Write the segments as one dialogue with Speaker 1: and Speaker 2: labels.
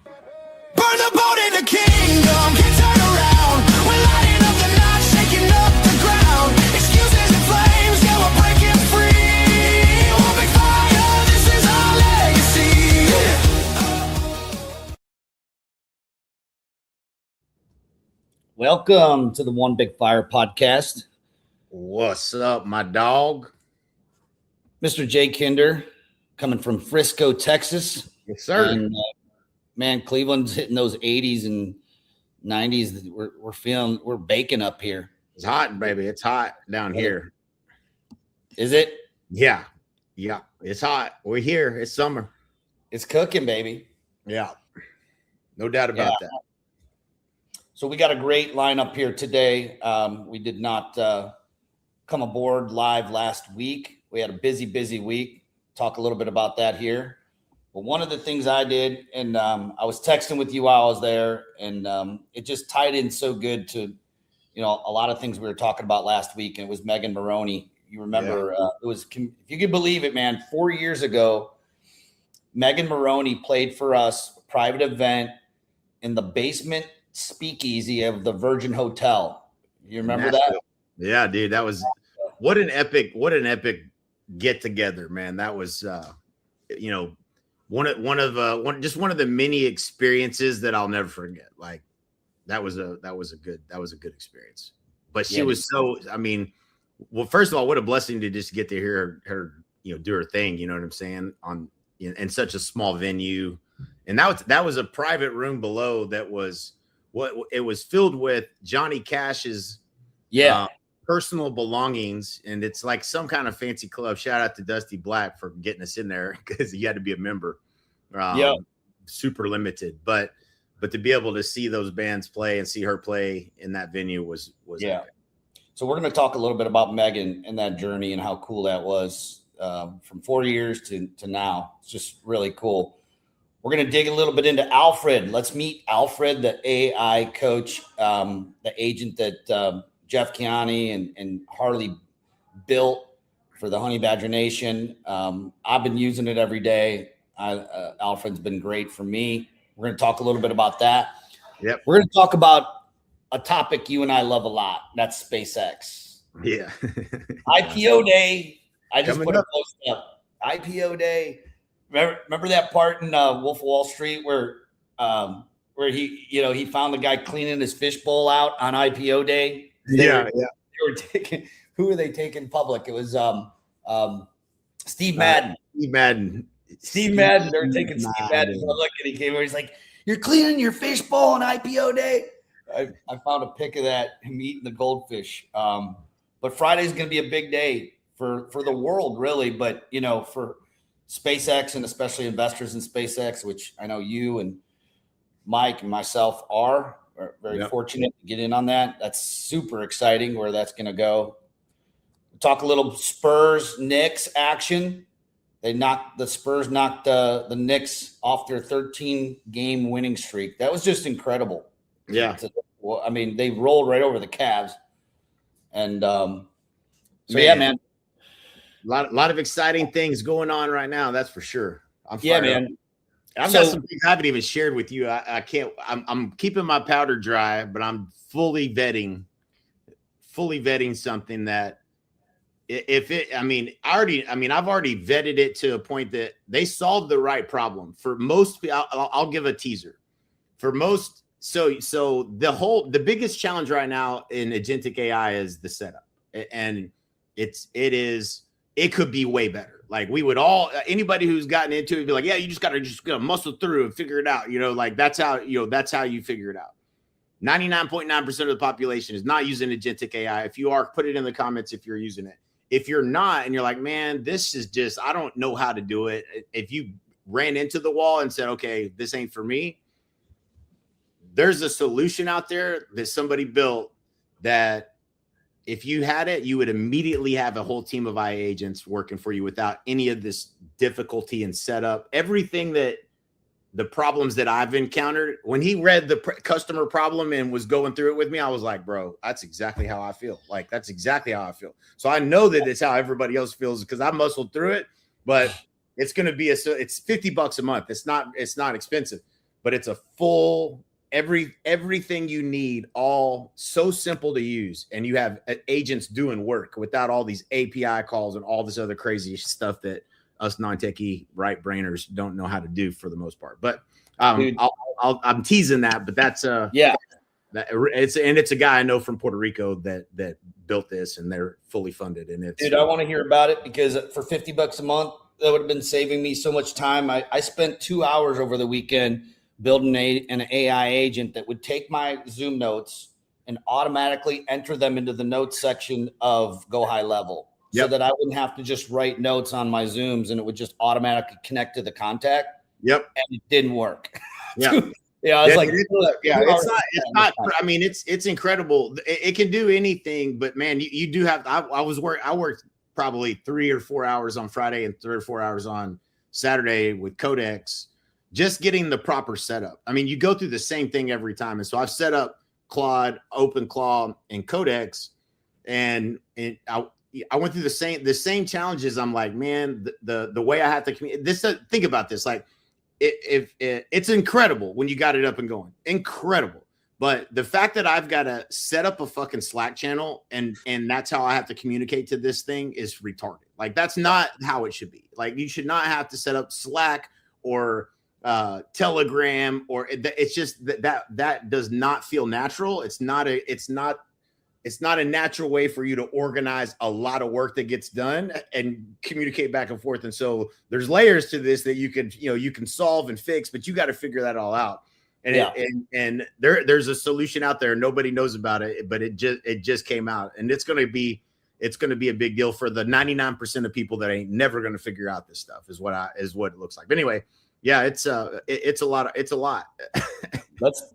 Speaker 1: Burn the boat in the kingdom, can't turn around. We're lighting up the night, shaking up the ground. Excuses and flames, yeah, we're breaking free. One big fire, this is our legacy.
Speaker 2: Welcome to the One Big Fire podcast.
Speaker 3: What's up, my dog?
Speaker 2: Mr. Jay Kinder, coming from Frisco, Texas.
Speaker 3: Yes, sir.
Speaker 2: And, man, Cleveland's hitting those 80s and 90s. We're baking up here.
Speaker 3: It's hot, baby. It's hot down here.
Speaker 2: Is it?
Speaker 3: Yeah. It's hot. We're here. It's summer.
Speaker 2: It's cooking, baby.
Speaker 3: Yeah. No doubt about that.
Speaker 2: So we got a great lineup here today. We did not come aboard live last week. We had a busy week. Talk a little bit about that here. But one of the things I did, and I was texting with you while I was there, and it just tied in so good to, a lot of things we were talking about last week. And it was Megan Maroney. You remember, it was, if you could believe it, man, 4 years ago, Megan Maroney played for us a private event in the basement speakeasy of the Virgin Hotel. You remember that?
Speaker 3: Yeah, dude, that was what an epic get together, man. That was one of the many experiences that I'll never forget. Like that was a good experience. But she was so, well, first of all, what a blessing to just get to hear her do her thing, you know what I'm saying, in such a small venue. And that was a private room below that was it was filled with Johnny Cash's personal belongings, and it's like some kind of fancy club. Shout out to Dusty Black for getting us in there because you had to be a member. Super limited, but to be able to see those bands play and see her play in that venue was epic.
Speaker 2: So we're going to talk a little bit about Megan and that journey and how cool that was from 4 years to now. It's just really cool. We're going to dig a little bit into Alfred. Let's meet Alfred, the AI coach, the agent that Jeff Chiani and Harley built for the Honey Badger Nation. I've been using it every day. Alfred's been great for me. We're going to talk a little bit about that.
Speaker 3: Yep.
Speaker 2: We're going to talk about a topic you and I love a lot. That's SpaceX.
Speaker 3: Yeah.
Speaker 2: IPO day. I just
Speaker 3: Coming
Speaker 2: put a post up. IPO day. Remember that part in Wolf of Wall Street where he found the guy cleaning his fishbowl out on IPO day? They were taking. Who were they taking public? It was Steve Madden. Steve Madden. They were taking Steve Madden public, and he came over. He's like, "You're cleaning your fishbowl on IPO day." I found a pic of that, him eating the goldfish. But Friday's going to be a big day for the world, really. But for SpaceX and especially investors in SpaceX, which I know you and Mike and myself are very fortunate to get in on that. That's super exciting where that's going to go. We'll talk a little Spurs Knicks action. The Spurs knocked the Knicks off their 13-game winning streak. That was just incredible.
Speaker 3: Yeah.
Speaker 2: They rolled right over the Cavs. And man.
Speaker 3: A lot of exciting things going on right now. That's for sure. I'm
Speaker 2: fired up.
Speaker 3: I've got some things I haven't even shared with you. I can't. I'm keeping my powder dry, but I'm fully vetting something that I've already vetted it to a point that they solved the right problem for most. I'll give a teaser for most. So the biggest challenge right now in agentic AI is the setup, and it could be way better. Like we would all, anybody who's gotten into it would be like, yeah, you just gotta muscle through and figure it out. That's how you figure it out. 99.9% of the population is not using agentic AI. If you are, put it in the comments if you're using it. If you're not, and you're like, man, this is just, I don't know how to do it. If you ran into the wall and said, okay, this ain't for me, there's a solution out there that somebody built that if you had it, you would immediately have a whole team of AI agents working for you without any of this difficulty and setup. Everything that the problems that I've encountered, when he read the customer problem and was going through it with me, I was like, bro, that's exactly how I feel. Like, that's exactly how I feel. So I know that it's how everybody else feels because I muscled through it, but it's going to be it's $50 a month. It's not expensive, but it's a full everything you need, all so simple to use, and you have agents doing work without all these API calls and all this other crazy stuff that us non-techie right brainers don't know how to do for the most part. But I'm teasing that, but that's it's a guy I know from Puerto Rico that built this, and they're fully funded. And it's,
Speaker 2: dude, I want to hear about it, because for $50 a month, that would have been saving me so much time. I spent 2 hours over the weekend building an AI agent that would take my Zoom notes and automatically enter them into the notes section of Go High Level, so that I wouldn't have to just write notes on my Zooms, and it would just automatically connect to the contact.
Speaker 3: Yep.
Speaker 2: And it didn't work.
Speaker 3: Yeah.
Speaker 2: Yeah, I was
Speaker 3: it's not. I mean, it's incredible. It can do anything, but man, you do have. I worked probably 3 or 4 hours on Friday and 3 or 4 hours on Saturday with Codex, just getting the proper setup. I mean, you go through the same thing every time, and so I've set up Claude, OpenClaw, and Codex, and I went through the same challenges. I'm like, man, the way I have to communicate. Think about this, like. It's incredible when you got it up and going, incredible. But the fact that I've got to set up a fucking Slack channel and that's how I have to communicate to this thing is retarded. Like, that's not how it should be. Like, you should not have to set up Slack or Telegram, or it's just that does not feel natural. It's not a natural way for you to organize a lot of work that gets done and communicate back and forth. And so there's layers to this that you can solve and fix, but you got to figure that all out. And there's a solution out there. Nobody knows about it, but it just came out, and it's going to be a big deal for the 99% of people that ain't never going to figure out this stuff is what it looks like. But anyway, yeah, it's a lot. It's a lot.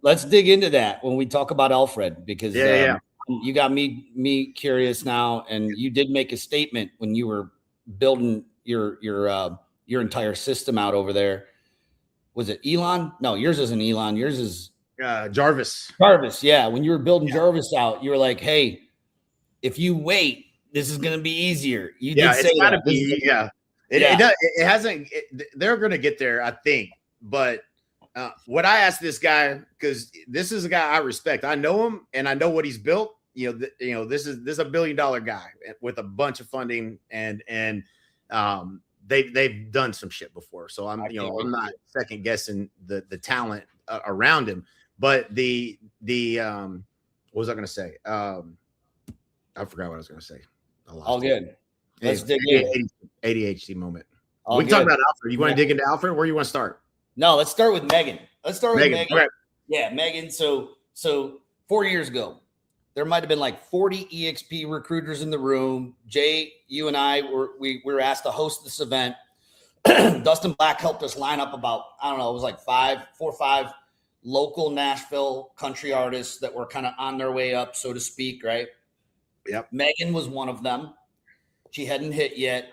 Speaker 2: Let's dig into that when we talk about Alfred, because you got me curious now, and you did make a statement when you were building your entire system out over there. Was it Elon? No, yours isn't Elon. Yours is
Speaker 3: Jarvis.
Speaker 2: Jarvis, yeah. When you were building Jarvis out, you were like, "Hey, if you wait, this is going to be easier." You did say that.
Speaker 3: It hasn't. They're going to get there, I think. But what I asked this guy, because this is a guy I respect. I know him, and I know what he's built. This is a $1 billion guy with a bunch of funding, and they've done some shit before. So I'm not second guessing the talent around him. But the what was I going to say? I forgot what I was going to say.
Speaker 2: All good. Let's dig in.
Speaker 3: ADHD moment. We can talk about Alfred. You want to dig into Alfred? Where you want to start?
Speaker 2: No, let's start with Megan. Megan.
Speaker 3: Okay.
Speaker 2: Yeah, Megan. So 4 years ago, there might have been like 40 EXP recruiters in the room. Jay, you and I we were asked to host this event. Dustin Black helped us line up about, I don't know, it was like 4 or 5 local Nashville country artists that were kind of on their way up, so to speak, right?
Speaker 3: Yep.
Speaker 2: Megan was one of them. She hadn't hit yet.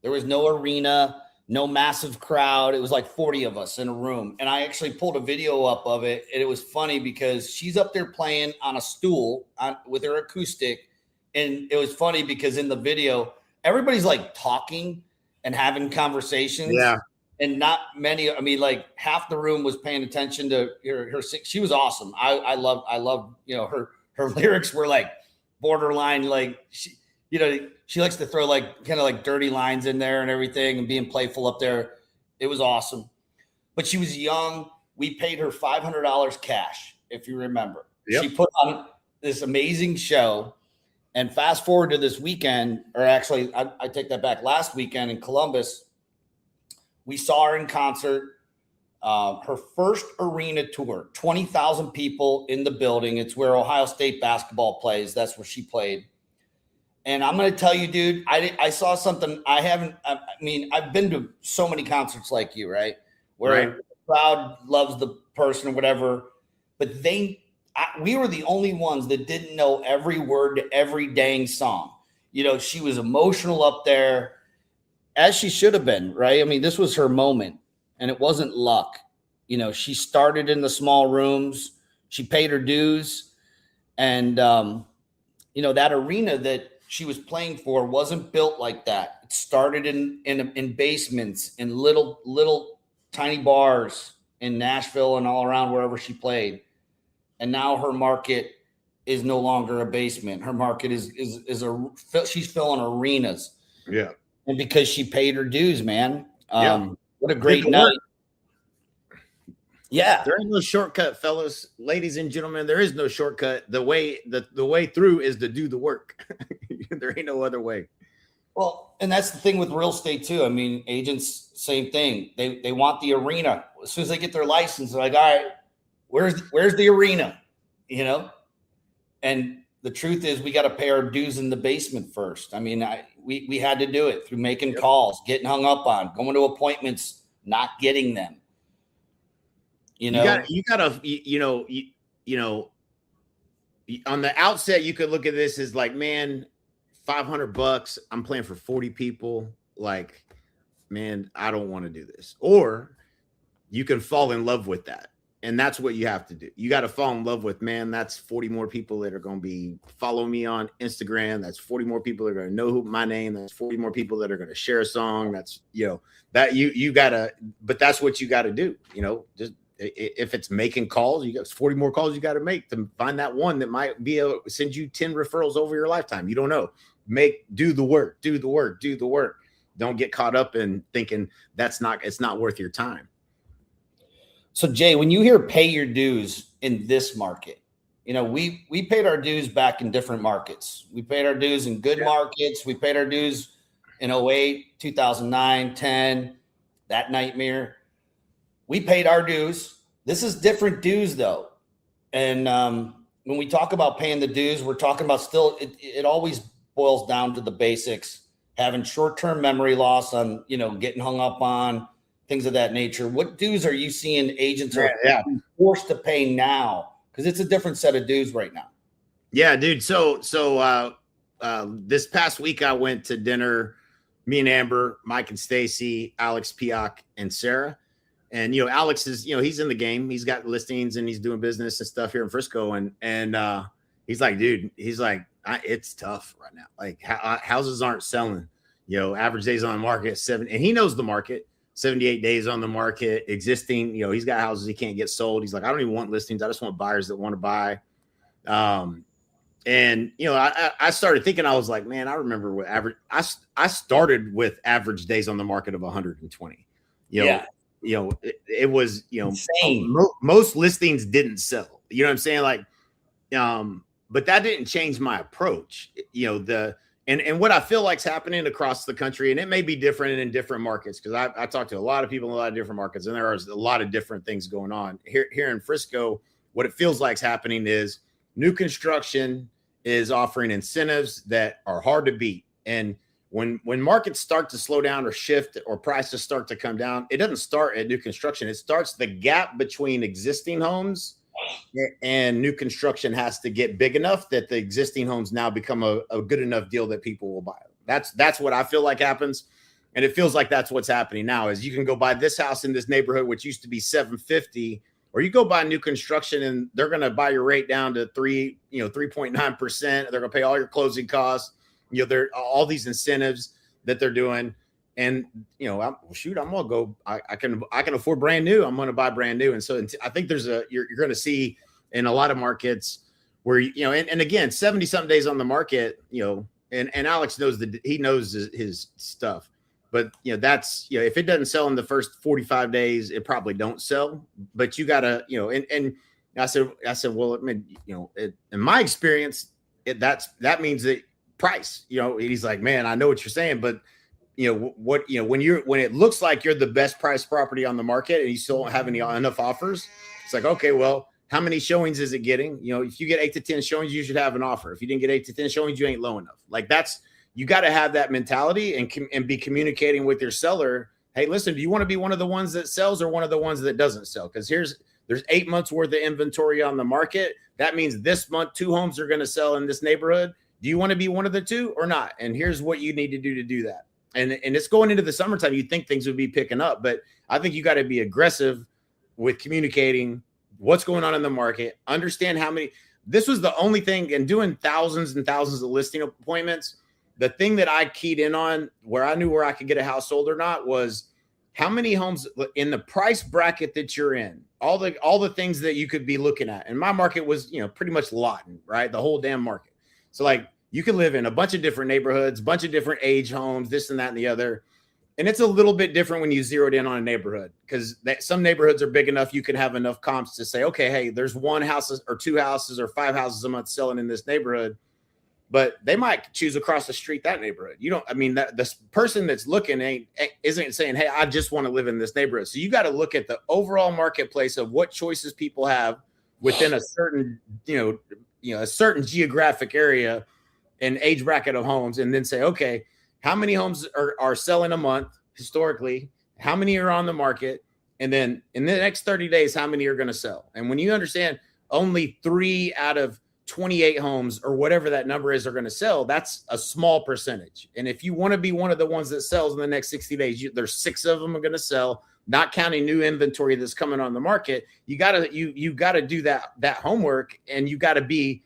Speaker 2: There was no arena, no massive crowd. It was like 40 of us in a room. And I actually pulled a video up of it. And it was funny because she's up there playing on a stool with her acoustic. And it was funny because in the video, everybody's like talking and having conversations.
Speaker 3: Yeah.
Speaker 2: And not many, I mean, like half the room was paying attention to her. She was awesome. I love, her lyrics were like borderline, like she likes to throw like kind of like dirty lines in there and everything and being playful up there. It was awesome. But she was young. We paid her $500 cash, if you remember. Yep. She put on this amazing show. And fast forward to this weekend, or actually, I take that back, last weekend in Columbus, we saw her in concert. Her first arena tour, 20,000 people in the building. It's where Ohio State basketball plays. That's where she played. And I'm going to tell you, dude, I saw something I've been to so many concerts like you, right? Where the crowd loves the person or whatever, but we were the only ones that didn't know every word to every dang song. She was emotional up there, as she should have been, right? I mean, this was her moment, and it wasn't luck. She started in the small rooms. She paid her dues. And, that arena that she was playing for wasn't built like that. It started in basements, in little tiny bars in Nashville and all around wherever she played. And now her market is no longer a basement. Her market she's filling arenas.
Speaker 3: Yeah.
Speaker 2: And because she paid her dues, man.
Speaker 3: Yeah.
Speaker 2: What a great night. Yeah.
Speaker 3: There ain't no shortcut, fellas. Ladies and gentlemen, there is no shortcut. The way through is to do the work. There ain't no other way.
Speaker 2: Well, and that's the thing with real estate too. I mean, agents, same thing. They want the arena. As soon as they get their license, they're like, all right, where's the arena? You know? And the truth is we got to pay our dues in the basement first. I mean, we had to do it through making calls, getting hung up on, going to appointments, not getting them. You know, on the outset, you could look at this as like, man, $500, I'm playing for 40 people. Like, man, I don't want to do this. Or you can fall in love with that. And that's what you have to do. You got to fall in love with, man, that's 40 more people that are going to be following me on Instagram. That's 40 more people that are going to know my name. That's 40 more people that are going to share a song. That's, that you got to, but that's what you got to do. Just if it's making calls, you got 40 more calls you got to make to find that one that might be send you 10 referrals over your lifetime. You don't know. Do the work. Don't get caught up in thinking it's not worth your time. So Jay, when you hear pay your dues in this market, we paid our dues back in different markets. We paid our dues in good markets. We paid our dues in 08, 2009, 10, that nightmare. We paid our dues. This is different dues though. And when we talk about paying the dues, we're talking about still, it always boils down to the basics, having short-term memory loss on, getting hung up on, things of that nature. What dues are you seeing agents are forced to pay now? Because it's a different set of dues right now.
Speaker 3: Yeah, dude. So this past week I went to dinner, me and Amber, Mike and Stacy, Alex Piak, and Sarah. And Alex is, he's in the game. He's got listings and he's doing business and stuff here in Frisco. And he's like, dude, it's tough right now. Like houses aren't selling. Average days on the market 7, and he knows the market. 78 days on the market, existing. He's got houses he can't get sold. He's like, I don't even want listings. I just want buyers that want to buy. And I started thinking, I was like, man, I remember what average. I started with average days on the market of 120. It was insane. Most listings didn't sell. You know what I'm saying? Like, but that didn't change my approach. And what I feel like's happening across the country, and it may be different in different markets, because I talked to a lot of people in a lot of different markets, and there are a lot of different things going on. Here in Frisco, what it feels like's happening is new construction is offering incentives that are hard to beat. And when markets start to slow down or shift or prices start to come down, it doesn't start at new construction. It starts the gap between existing homes and new construction has to get big enough that the existing homes now become a good enough deal that people will buy. That's what I feel like happens. And it feels like that's what's happening now is you can go buy this house in this neighborhood, which used to be $750, or you go buy new construction and they're going to buy your rate down to 3.9%. They're going to pay all your closing costs. There are all these incentives that they're doing. And, I'm going to go, I can afford brand new. I'm going to buy brand new. And so I think you're going to see in a lot of markets where, and again, 70 something days on the market, and Alex knows he knows his stuff, but that's, if it doesn't sell in the first 45 days, it probably don't sell, but you gotta, and I said, well, I mean, in my experience, that means that price, he's like, man, I know what you're saying, but when it looks like you're the best price property on the market and you still don't have enough offers, it's like, okay, well, how many showings is it getting? If you get 8 to 10 showings, you should have an offer. If you didn't get 8 to 10 showings, you ain't low enough. Like you got to have that mentality and be communicating with your seller. Hey, listen, do you want to be one of the ones that sells or one of the ones that doesn't sell? Because there's 8 months worth of inventory on the market. That means this month, 2 homes are going to sell in this neighborhood. Do you want to be one of the 2 or not? And here's what you need to do that. And it's going into the summertime. You'd think things would be picking up, but I think you got to be aggressive with communicating what's going on in the market. Understand how many. This was the only thing, and doing thousands and thousands of listing appointments. The thing that I keyed in on where I knew where I could get a house sold or not was how many homes in the price bracket that you're in, all the things that you could be looking at. And my market was, pretty much Lawton, right? The whole damn market. So like you could live in a bunch of different neighborhoods, bunch of different age homes, this and that and the other. And it's a little bit different when you zeroed in on a neighborhood, because some neighborhoods are big enough you can have enough comps to say, okay, hey, there's one house or two houses or five houses a month selling in this neighborhood, but they might choose across the street that neighborhood. That this person that's looking isn't saying, hey, I just want to live in this neighborhood. So you got to look at the overall marketplace of what choices people have within a certain, a certain geographic area and age bracket of homes, and then say, okay, how many homes are selling a month historically? How many are on the market? And then in the next 30 days, how many are going to sell? And when you understand only 3 out of 28 homes or whatever that number is are going to sell, that's a small percentage. And if you want to be one of the ones that sells in the next 60 days, there's 6 of them are going to sell, not counting new inventory that's coming on the market. You got to do that homework, and you got to be,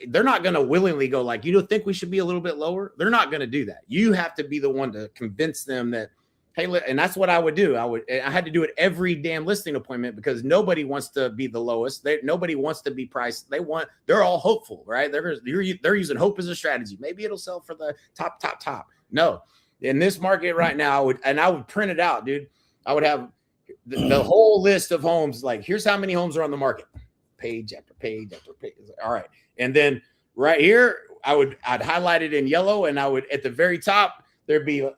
Speaker 3: they're not going to willingly go like, you don't think we should be a little bit lower? They're not going to do that. You have to be the one to convince them that, hey, and that's what I would do. I had to do it every damn listing appointment, because nobody wants to be the lowest. Nobody wants to be priced. They're all hopeful, right? They're using hope as a strategy. Maybe it'll sell for the top. No, in this market right now, I would print it out, dude. I would have the whole list of homes. Like, here's how many homes are on the market, page after page after page. All right. And then right here, I'd highlight it in yellow, and I would, at the very top, there'd be,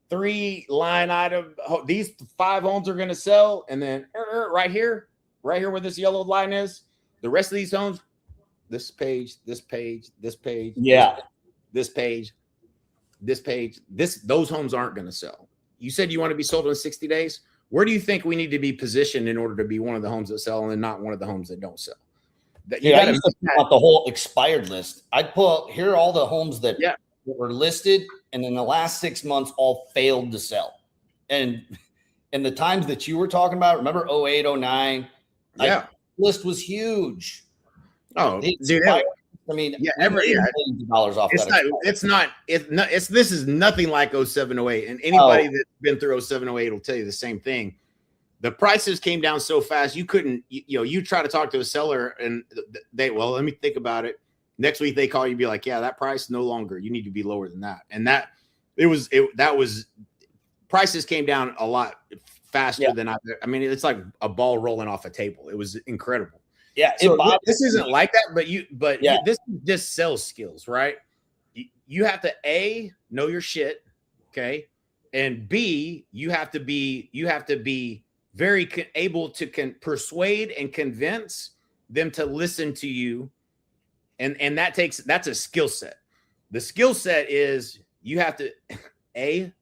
Speaker 3: 3 line item. These 5 homes are going to sell. And then right here where this yellow line is, the rest of these homes, this page, this page, this page,
Speaker 2: yeah,
Speaker 3: this page, those homes aren't going to sell. You said you want to be sold in 60 days. Where do you think we need to be positioned in order to be one of the homes that sell and not one of the homes that don't sell?
Speaker 2: I used to pull out the whole expired list. I'd pull out, here are all the homes that were listed, and in the last 6 months all failed to sell. And the times that you were talking about, remember 08, 09?
Speaker 3: Yeah.
Speaker 2: List was huge.
Speaker 3: Oh, dude.
Speaker 2: Dollars off.
Speaker 3: This is nothing like 07, 08. And anybody that's been through 07, 08 will tell you the same thing. The prices came down so fast, you couldn't, you try to talk to a seller and let me think about it. Next week they call you, be like, yeah, that price no longer. You need to be lower than that. And prices came down a lot faster than it's like a ball rolling off a table. It was incredible.
Speaker 2: Yeah.
Speaker 3: So this isn't like that, but this is just sales skills, right? You have to A, know your shit. Okay. And B, you have to be very able to persuade and convince them to listen to you. And that's a skill set. The skill set is you have to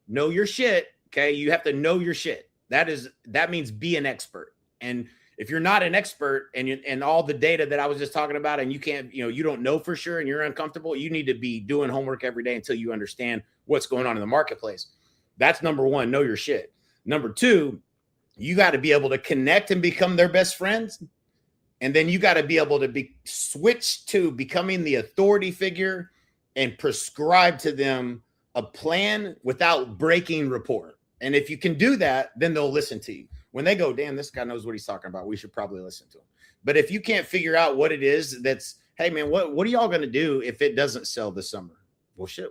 Speaker 3: know your shit. Okay. You have to know your shit. That means be an expert. And if you're not an expert and all the data that I was just talking about, and you can't, you don't know for sure, and you're uncomfortable, you need to be doing homework every day until you understand what's going on in the marketplace. That's number 1, know your shit. Number 2, you got to be able to connect and become their best friends. And then you got to be able to switch to becoming the authority figure and prescribe to them a plan without breaking rapport. And if you can do that, then they'll listen to you. When they go, damn, this guy knows what he's talking about, we should probably listen to him. But if you can't figure out what it is hey man, what are y'all going to do if it doesn't sell this summer? Well, shit,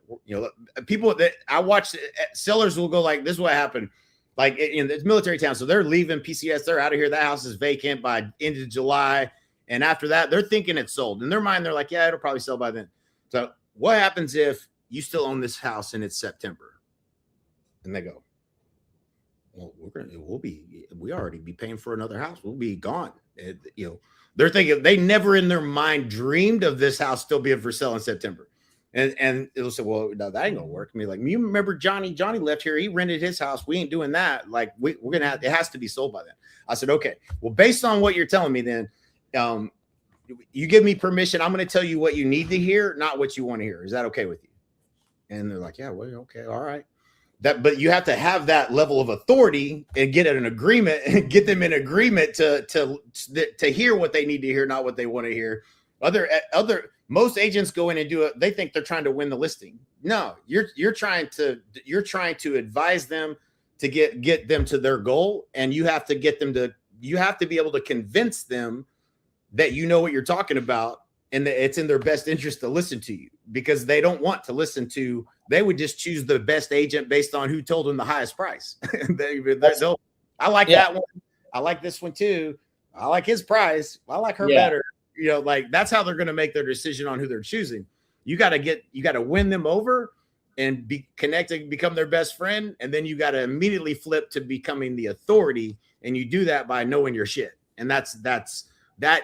Speaker 3: people that I watch, sellers will go like, this is what happened. Like in it's military town. So they're leaving PCS. They're out of here. That house is vacant by end of July. And after that, they're thinking it's sold. In their mind, they're like, yeah, it'll probably sell by then. So what happens if you still own this house and it's September? And they go, well, we already be paying for another house. We'll be gone. They're thinking they never in their mind dreamed of this house still being for sale in September. And it'll say, well, no, that ain't gonna work. I mean, like, you remember Johnny left here. He rented his house. We ain't doing that. Like, we're going to have, it has to be sold by then. I said, okay, well, based on what you're telling me, then you give me permission. I'm going to tell you what you need to hear, not what you want to hear. Is that okay with you? And they're like, yeah, well, okay. All right. But you have to have that level of authority and get an agreement and get them in agreement to hear what they need to hear, not what they want to hear. Most agents go in and do it. They think they're trying to win the listing. No, you're trying to advise them to get them to their goal, and you have to be able to convince them that you know what you're talking about and that it's in their best interest to listen to you, because they don't want to listen to, they would just choose the best agent based on who told them the highest price. I like that one. I like this one too. I like his price. I like her better. You know, like that's how they're going to make their decision on who they're choosing. You got to win them over and be connected, become their best friend. And then you got to immediately flip to becoming the authority. And you do that by knowing your shit. And that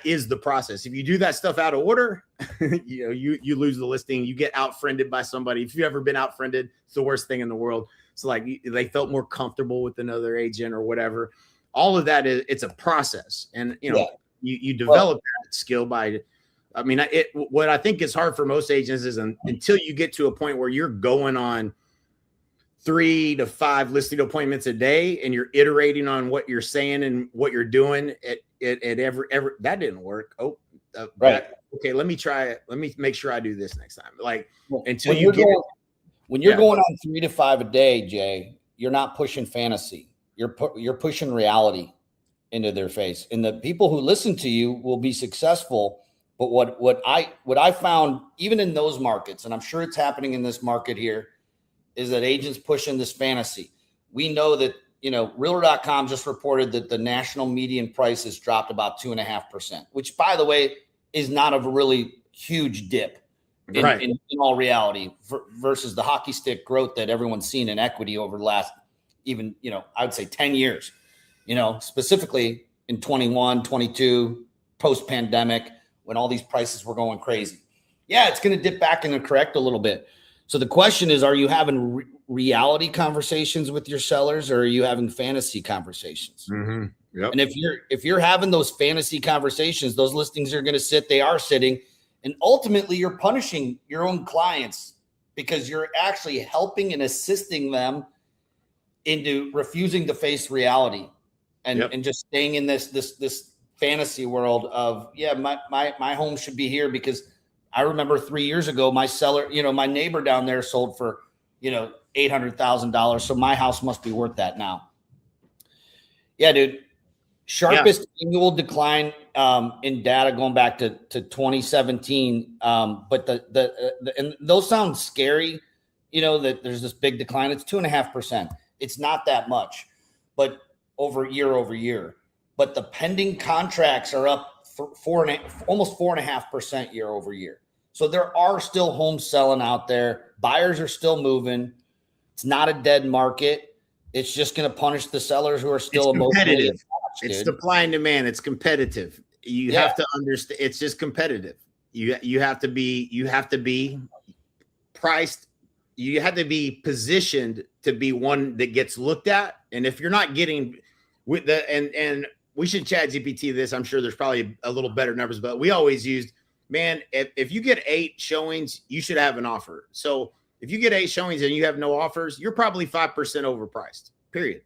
Speaker 3: is the process. If you do that stuff out of order, you lose the listing. You get out-friended by somebody. If you've ever been out-friended, it's the worst thing in the world. So like they felt more comfortable with another agent or whatever. All of that it's a process. And, you develop that skill by, what I think is hard for most agents is until you get to a point where you're going on 3 to 5 listing appointments a day and you're iterating on what you're saying and what you're doing at every that didn't work.
Speaker 2: Right.
Speaker 3: Okay. Let me try it. Let me make sure I do this next time. Like until
Speaker 2: when you're going on 3 to 5 a day, Jay, you're not pushing fantasy. You're pushing reality into their face, and the people who listen to you will be successful. But what I found, even in those markets, and I'm sure it's happening in this market here, is that agents pushing this fantasy. We know that, Realtor.com just reported that the national median price has dropped about 2.5%, which, by the way, is not a really huge dip in all reality versus the hockey stick growth that everyone's seen in equity over the last, even, I would say 10 years, specifically in 21, 22, post-pandemic, when all these prices were going crazy. Yeah, it's going to dip back and correct a little bit. So the question is, are you having reality conversations with your sellers, or are you having fantasy conversations?
Speaker 3: Mm-hmm. Yep.
Speaker 2: And if you're having those fantasy conversations, those listings are going to sit. They are sitting, and ultimately you're punishing your own clients because you're actually helping and assisting them into refusing to face reality and just staying in this fantasy world of my home should be here, because I remember 3 years ago, my seller, my neighbor down there sold for, $800,000. So my house must be worth that now. Yeah, dude. Sharpest annual decline in data going back to 2017. But and those sound scary, that there's this big decline. It's 2.5%. It's not that much, but over year. But the pending contracts are up almost 4.5% year over year. So there are still homes selling out there. Buyers are still moving. It's not a dead market. It's just going to punish the sellers who are still emotionally attached,
Speaker 3: it's supply and demand. It's competitive. You have to understand. It's just competitive. You have to be priced. You have to be positioned to be one that gets looked at. And if you're not getting with the and we should ChatGPT this. I'm sure there's probably a little better numbers, but we always used, man, if you get 8 showings, you should have an offer. So if you get 8 showings and you have no offers, you're probably 5% overpriced, period.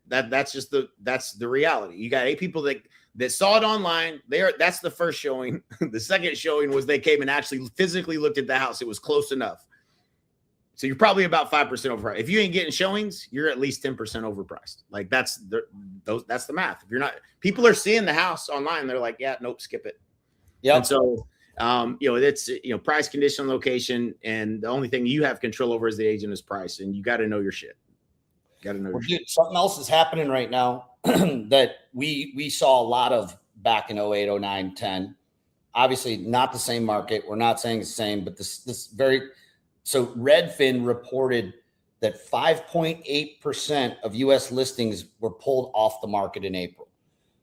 Speaker 3: That's the reality. You got 8 people that saw it online. That's the first showing. The second showing was they came and actually physically looked at the house. It was close enough. So you're probably about 5% overpriced. If you ain't getting showings, you're at least 10% overpriced. Like that's the math. If you're not, people are seeing the house online. They're like, yeah, nope, skip it. Yeah. And so, it's, price, condition, location. And the only thing you have control over as the agent is price. And you got to know your shit. Dude,
Speaker 2: something else is happening right now that we saw a lot of back in 08, 09, 10. Obviously not the same market. We're not saying it's the same, but so Redfin reported that 5.8% of U.S. listings were pulled off the market in April.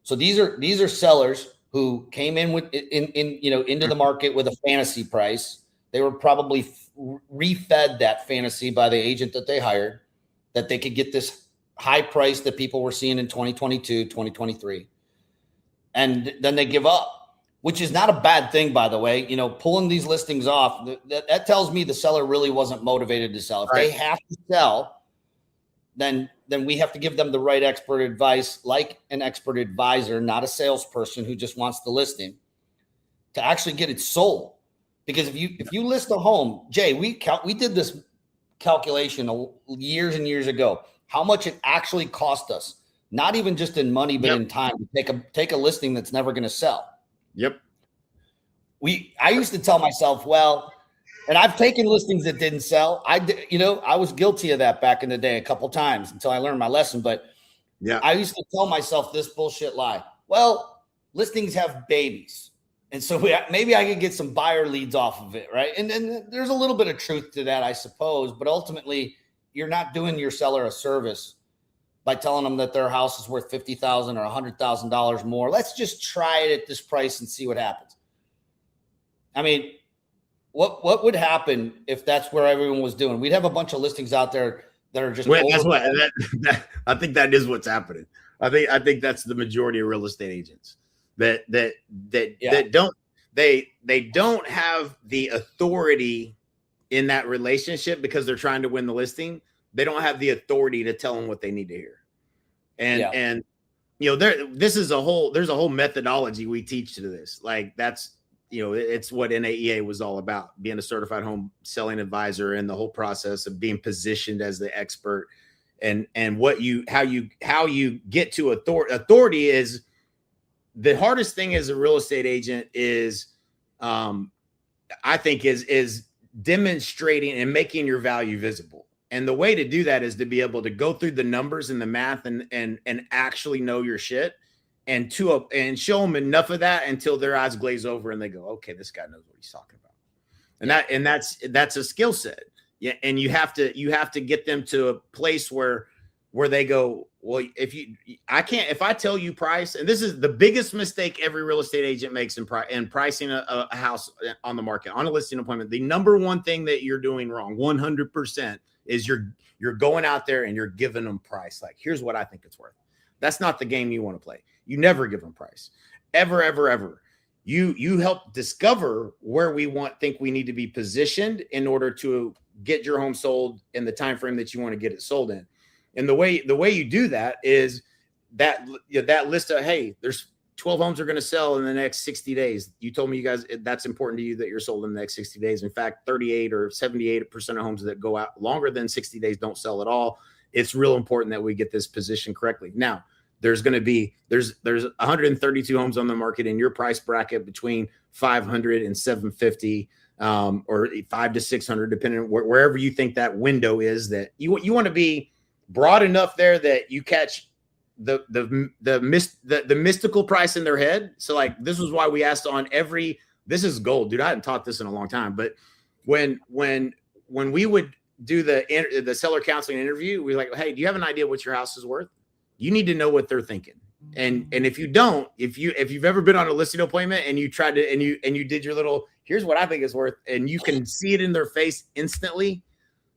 Speaker 2: So these are sellers who came in into the market with a fantasy price. They were probably refed that fantasy by the agent that they hired, that they could get this high price that people were seeing in 2022, 2023. And then they give up, which is not a bad thing, by the way. Pulling these listings off, that tells me the seller really wasn't motivated to sell. If they have to sell, then we have to give them the right expert advice, like an expert advisor, not a salesperson who just wants the listing, to actually get it sold. Because if you list a home, Jay, we did this calculation years and years ago. how much it actually cost us, not even just in money, but in time to take a listing that's never going to sell.
Speaker 3: Yep.
Speaker 2: I used to tell myself, well, and I've taken listings that didn't sell. I was guilty of that back in the day a couple times until I learned my lesson. But
Speaker 3: yeah,
Speaker 2: I used to tell myself this bullshit lie. Well, listings have babies. And so maybe I could get some buyer leads off of it, right? And there's a little bit of truth to that, I suppose. But ultimately, you're not doing your seller a service by telling them that their house is worth $50,000 or $100,000 more. Let's just try it at this price and see what happens. I mean, what would happen if that's where everyone was doing? We'd have a bunch of listings out there that are just.
Speaker 3: That's what I think that is what's happening. I think that's the majority of real estate agents that don't have the authority in that relationship because they're trying to win the listing. They don't have the authority to tell them what they need to hear. And there's a whole methodology we teach to this. Like that's, it's what NAEA was all about, being a certified home selling advisor and the whole process of being positioned as the expert and how you get to authority is the hardest thing as a real estate agent is, I think is demonstrating and making your value visible. And the way to do that is to be able to go through the numbers and the math and actually know your shit and show them enough of that until their eyes glaze over and they go, okay, this guy knows what he's talking about. And that's a skill set. Yeah. And you have to get them to a place where they go, well, if I tell you price, and this is the biggest mistake every real estate agent makes in pricing a house on the market, on a listing appointment, the number one thing that you're doing wrong 100% is you're going out there and you're giving them price. Like, here's what I think it's worth. That's not the game you want to play. You never give them price, ever, ever, ever. You help discover where think we need to be positioned in order to get your home sold in the time frame that you want to get it sold in. And the way you do that is that list of, hey, there's 12 homes are going to sell in the next 60 days. You told me, you guys, that's important to you that you're sold in the next 60 days. In fact, 38 or 78% of homes that go out longer than 60 days don't sell at all. It's real important that we get this position correctly. Now, there's 132 homes on the market in your price bracket between 500 and 750, or 500 to 600, depending on wherever you think that window is. That you want to be broad enough there that you catch the mystical price in their head. So like, this is why we asked on every, this is gold, dude. I hadn't taught this in a long time, but when we would do the seller counseling interview, we were like, hey, do you have an idea what your house is worth? You need to know what they're thinking. And if you don't, if you've ever been on a listing appointment and you tried to, and you did your little, here's what I think it's worth, and you can see it in their face instantly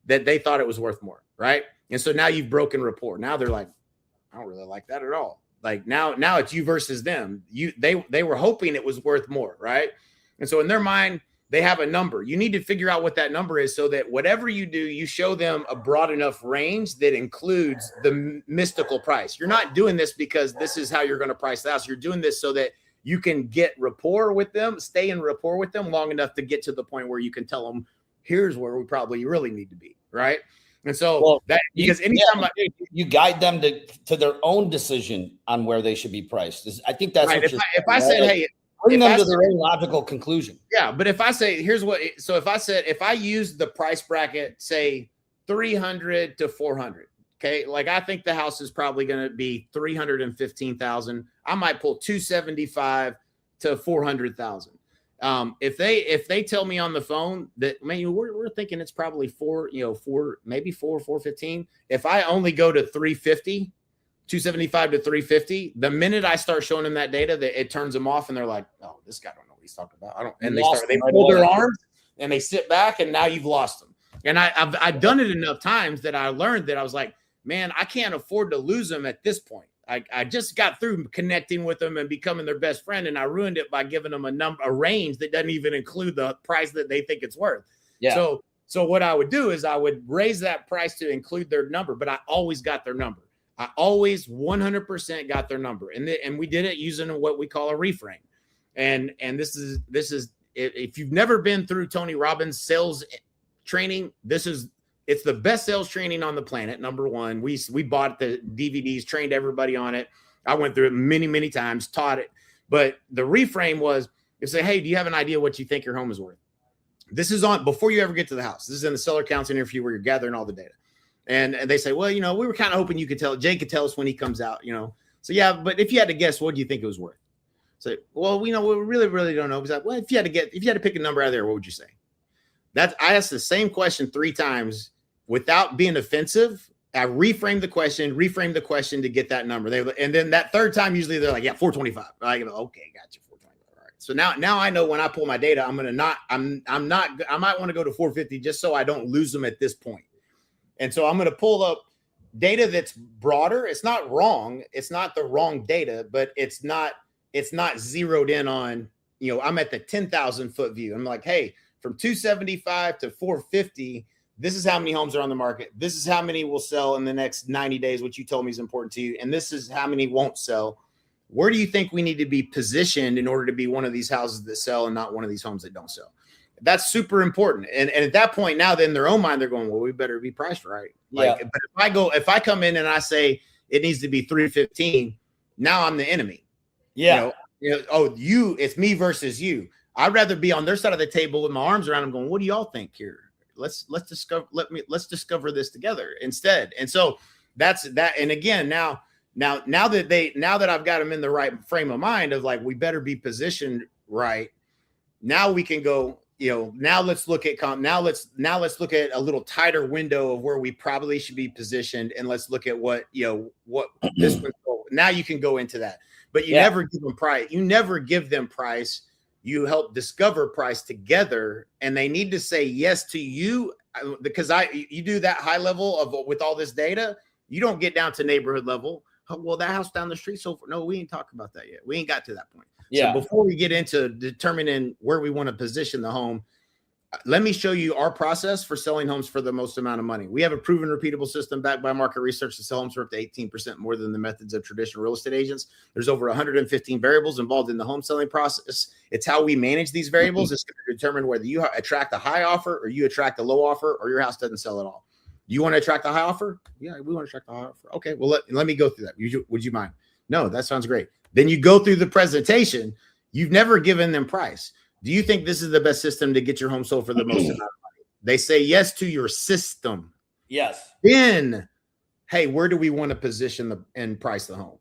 Speaker 3: that they thought it was worth more. Right. And so now you've broken rapport. Now they're like, I don't really like that at all. Like now it's you versus them. They were hoping it was worth more. Right. And so in their mind, they have a number. You need to figure out what that number is so that whatever you do, you show them a broad enough range that includes the mystical price. You're not doing this because this is how you're going to price the house. You're doing this so that you can get rapport with them, stay in rapport with them long enough to get to the point where you can tell them, here's where we probably really need to be. Right. And so because anytime
Speaker 2: you guide them to their own decision on where they should be priced. I think that's
Speaker 3: right. If I said, hey,
Speaker 2: bring them to their own logical conclusion.
Speaker 3: Yeah. But if I say, if I use the price bracket, say 300 to 400, okay. Like I think the house is probably going to be 315,000. I might pull 275 to 400,000. If they tell me on the phone that, man, we're thinking it's probably 415. If I only go to 350, 275 to 350, the minute I start showing them that data, that it turns them off and they're like, oh, this guy don't know what he's talking about. They pull their arms and they sit back and now you've lost them. And I've done it enough times that I learned that I was like, man, I can't afford to lose them at this point. I just got through connecting with them and becoming their best friend, and I ruined it by giving them a range that doesn't even include the price that they think it's worth. Yeah. So what I would do is I would raise that price to include their number, but I always got their number. I always 100% got their number, and we did it using what we call a reframe. And this is if you've never been through Tony Robbins sales training, It's the best sales training on the planet. Number one, we bought the DVDs, trained everybody on it. I went through it many, many times, taught it. But the reframe was, you say, hey, do you have an idea what you think your home is worth? This is on before you ever get to the house. This is in the seller counts interview where you're gathering all the data. And they say, well, we were kind of hoping you could tell. Jay could tell us when he comes out, So yeah, but if you had to guess, what do you think it was worth? So, well, we really, really don't know. He's like, well, if you had to pick a number out of there, what would you say? I asked the same question 3 times without being offensive. I reframed the question to get that number. And then that 3rd time, usually they're like, yeah, 425. I go, okay, gotcha, 425. All right. So now I know when I pull my data, I might want to go to 450 just so I don't lose them at this point. And so I'm going to pull up data that's broader. It's not wrong. It's not the wrong data, but it's not zeroed in on, I'm at the 10,000 foot view. I'm like, hey, from 275 to 450, this is how many homes are on the market. This is how many will sell in the next 90 days, which you told me is important to you. And this is how many won't sell. Where do you think we need to be positioned in order to be one of these houses that sell and not one of these homes that don't sell? That's super important. And at that point, now in their own mind, they're going, well, we better be priced right. But if I come in and I say it needs to be 315, now I'm the enemy.
Speaker 2: Yeah.
Speaker 3: It's me versus you. I'd rather be on their side of the table with my arms around them going, what do y'all think here? Let's discover this together instead. And so that's that. And again, now that I've got them in the right frame of mind of like, we better be positioned right. Now we can go, now let's look at look at a little tighter window of where we probably should be positioned. And let's look at what this would go. Now you can go into that, but you never give them price. You never give them price. You help discover price together, and they need to say yes to you because you do that high level of with all this data. You don't get down to neighborhood level. Well, that house down the street. So no, we ain't talking about that yet. We ain't got to that point.
Speaker 2: Yeah.
Speaker 3: So before we get into determining where we want to position the home, let me show you our process for selling homes for the most amount of money. We have a proven, repeatable system backed by market research to sell homes for up to 18% more than the methods of traditional real estate agents. There's over 115 variables involved in the home selling process. It's how we manage these variables. It's going to determine whether you attract a high offer or you attract a low offer or your house doesn't sell at all. You want to attract a high offer? Yeah, we want to attract a high offer. Okay, well, let me go through that. Would you mind? No, that sounds great. Then you go through the presentation. You've never given them price. Do you think this is the best system to get your home sold for the most amount of money? They say yes to your system.
Speaker 2: Yes.
Speaker 3: Then, hey, where do we want to position and price the home?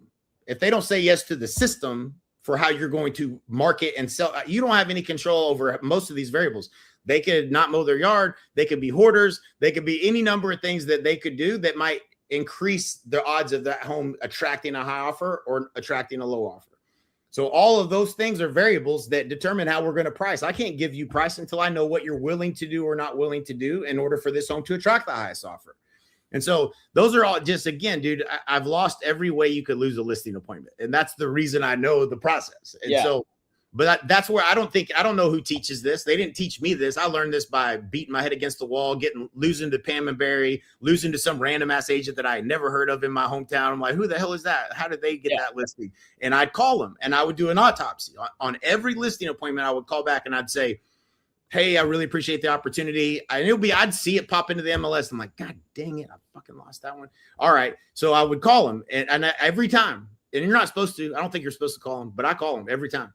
Speaker 3: If they don't say yes to the system for how you're going to market and sell, you don't have any control over most of these variables. They could not mow their yard. They could be hoarders. They could be any number of things that they could do that might increase the odds of that home attracting a high offer or attracting a low offer. So all of those things are variables that determine how we're going to price. I can't give you price until I know what you're willing to do or not willing to do in order for this home to attract the highest offer. And so those are all just, again, dude, I've lost every way you could lose a listing appointment. And that's the reason I know the process. And so, but that's where I don't know who teaches this. They didn't teach me this. I learned this by beating my head against the wall, losing to Pam and Barry, losing to some random ass agent that I had never heard of in my hometown. I'm like, who the hell is that? How did they get that listing? And I'd call them and I would do an autopsy on every listing appointment. I would call back and I'd say, hey, I really appreciate the opportunity. I'd see it pop into the MLS. I'm like, God dang it. I fucking lost that one. All right. So I would call them and every time, and you're not supposed to, I don't think you're supposed to call them, but I call them every time.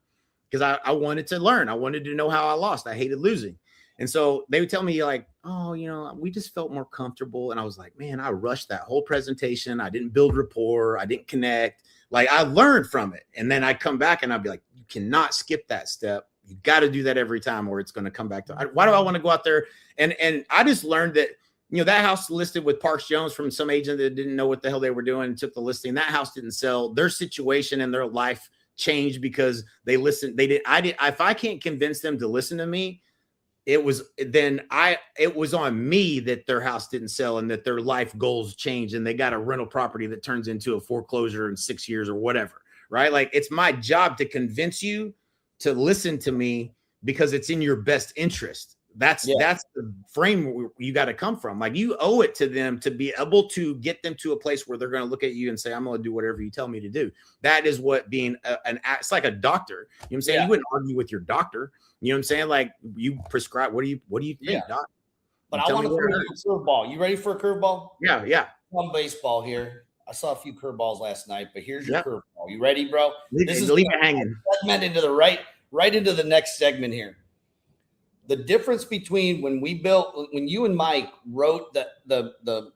Speaker 3: Because I wanted to learn. I wanted to know how I lost. I hated losing. And so they would tell me like, oh, we just felt more comfortable. And I was like, man, I rushed that whole presentation. I didn't build rapport. I didn't connect. Like I learned from it. And then I'd come back and I'd be like, you cannot skip that step. You got to do that every time or it's going to come back to, why do I want to go out there? And I just learned that, that house listed with Parks Jones from some agent that didn't know what the hell they were doing and took the listing. That house didn't sell. Their situation and their life changed because they listened. If I can't convince them to listen to me, it was on me that their house didn't sell and that their life goals changed and they got a rental property that turns into a foreclosure in 6 years or whatever. Right. Like it's my job to convince you to listen to me because it's in your best interest. That's the frame you got to come from. Like you owe it to them to be able to get them to a place where they're going to look at you and say, I'm going to do whatever you tell me to do. That is what being it's like a doctor. You know what I'm saying? You wouldn't argue with your doctor. You know what I'm saying? Like you prescribe, what do you think, doc?
Speaker 2: But I want to throw you a curveball. You ready for a curveball?
Speaker 3: Yeah.
Speaker 2: Some baseball here. I saw a few curveballs last night, but here's your curveball. You ready, bro? This is
Speaker 3: leave it hanging.
Speaker 2: Segment into the right into the next segment here. The difference between when you and Mike wrote the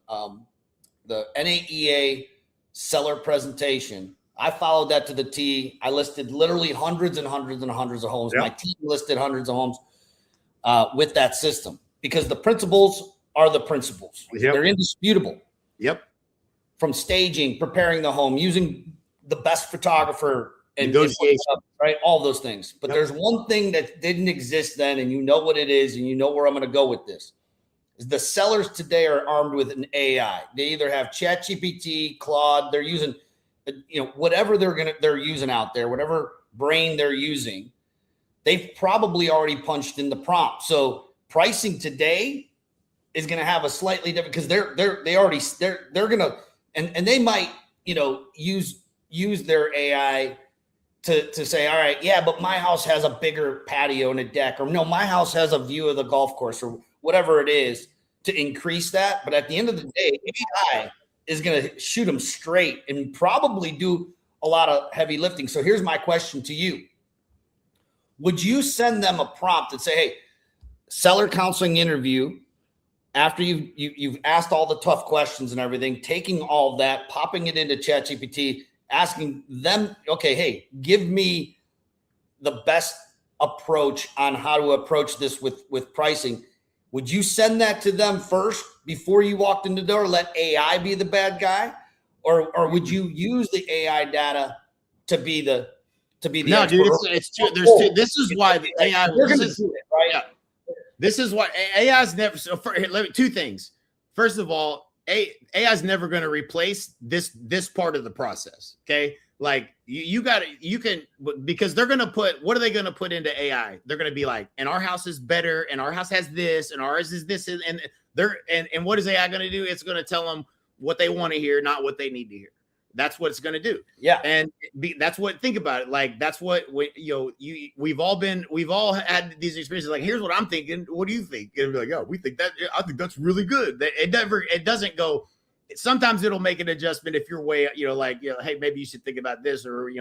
Speaker 2: NAEA seller presentation, I followed that to the T. I listed literally hundreds and hundreds and hundreds of homes. Yep. My team listed hundreds of homes with that system because the principles are the principles. Yep. They're indisputable.
Speaker 3: Yep.
Speaker 2: From staging, preparing the home, using the best photographer, and
Speaker 3: negotiation,
Speaker 2: right? All those things. But there's one thing that didn't exist then, and you know what it is, and you know where I'm going to go with this. Is the sellers today are armed with an AI. They either have ChatGPT, Claude, they're using, whatever they're using out there, whatever brain they're using, they've probably already punched in the prompt. So pricing today is going to have a slightly different, because they're going to, and they might, use their AI to say, all right, yeah, but my house has a bigger patio and a deck, or no, my house has a view of the golf course, or whatever it is, to increase that. But at the end of the day, AI is going to shoot them straight and probably do a lot of heavy lifting. So here's my question to you. Would you send them a prompt and say, hey, seller counseling interview, after you've asked all the tough questions and everything, taking all that, popping it into ChatGPT, asking them, okay, hey, give me the best approach on how to approach this with pricing. Would you send that to them first before you walked in the door? Let AI be the bad guy, or would you use the AI data to be the
Speaker 3: no,
Speaker 2: expert?
Speaker 3: Dude, it's true. There's two. This is why the AI.
Speaker 2: They're going to do it, right?
Speaker 3: Yeah. This is why AI's never. So two things. First of all, AI's never going to replace this part of the process. Okay, like you can, because they're going to put, what are they going to put into AI? They're going to be like, and our house is better, and our house has this, and ours is this, and what is AI going to do? It's going to tell them what they want to hear, not what they need to hear. That's what it's going to do.
Speaker 2: Yeah.
Speaker 3: And that's what, think about it. Like, that's what, we've all had these experiences. Like, here's what I'm thinking. What do you think? And be like, oh, we think that, I think that's really good. It doesn't go, sometimes it'll make an adjustment if you're way, hey, maybe you should think about this, or,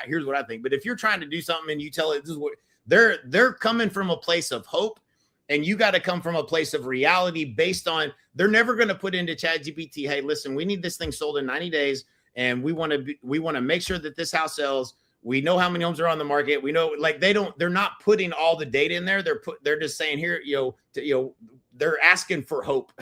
Speaker 3: here's what I think. But if you're trying to do something and you tell it, this is what they're coming from, a place of hope. And you got to come from a place of reality based on, they're never going to put into ChatGPT, hey, listen, we need this thing sold in 90 days. And we want to make sure that this house sells. We know how many homes are on the market. We know, like, they're not putting all the data in there. They're just saying here, they're asking for hope.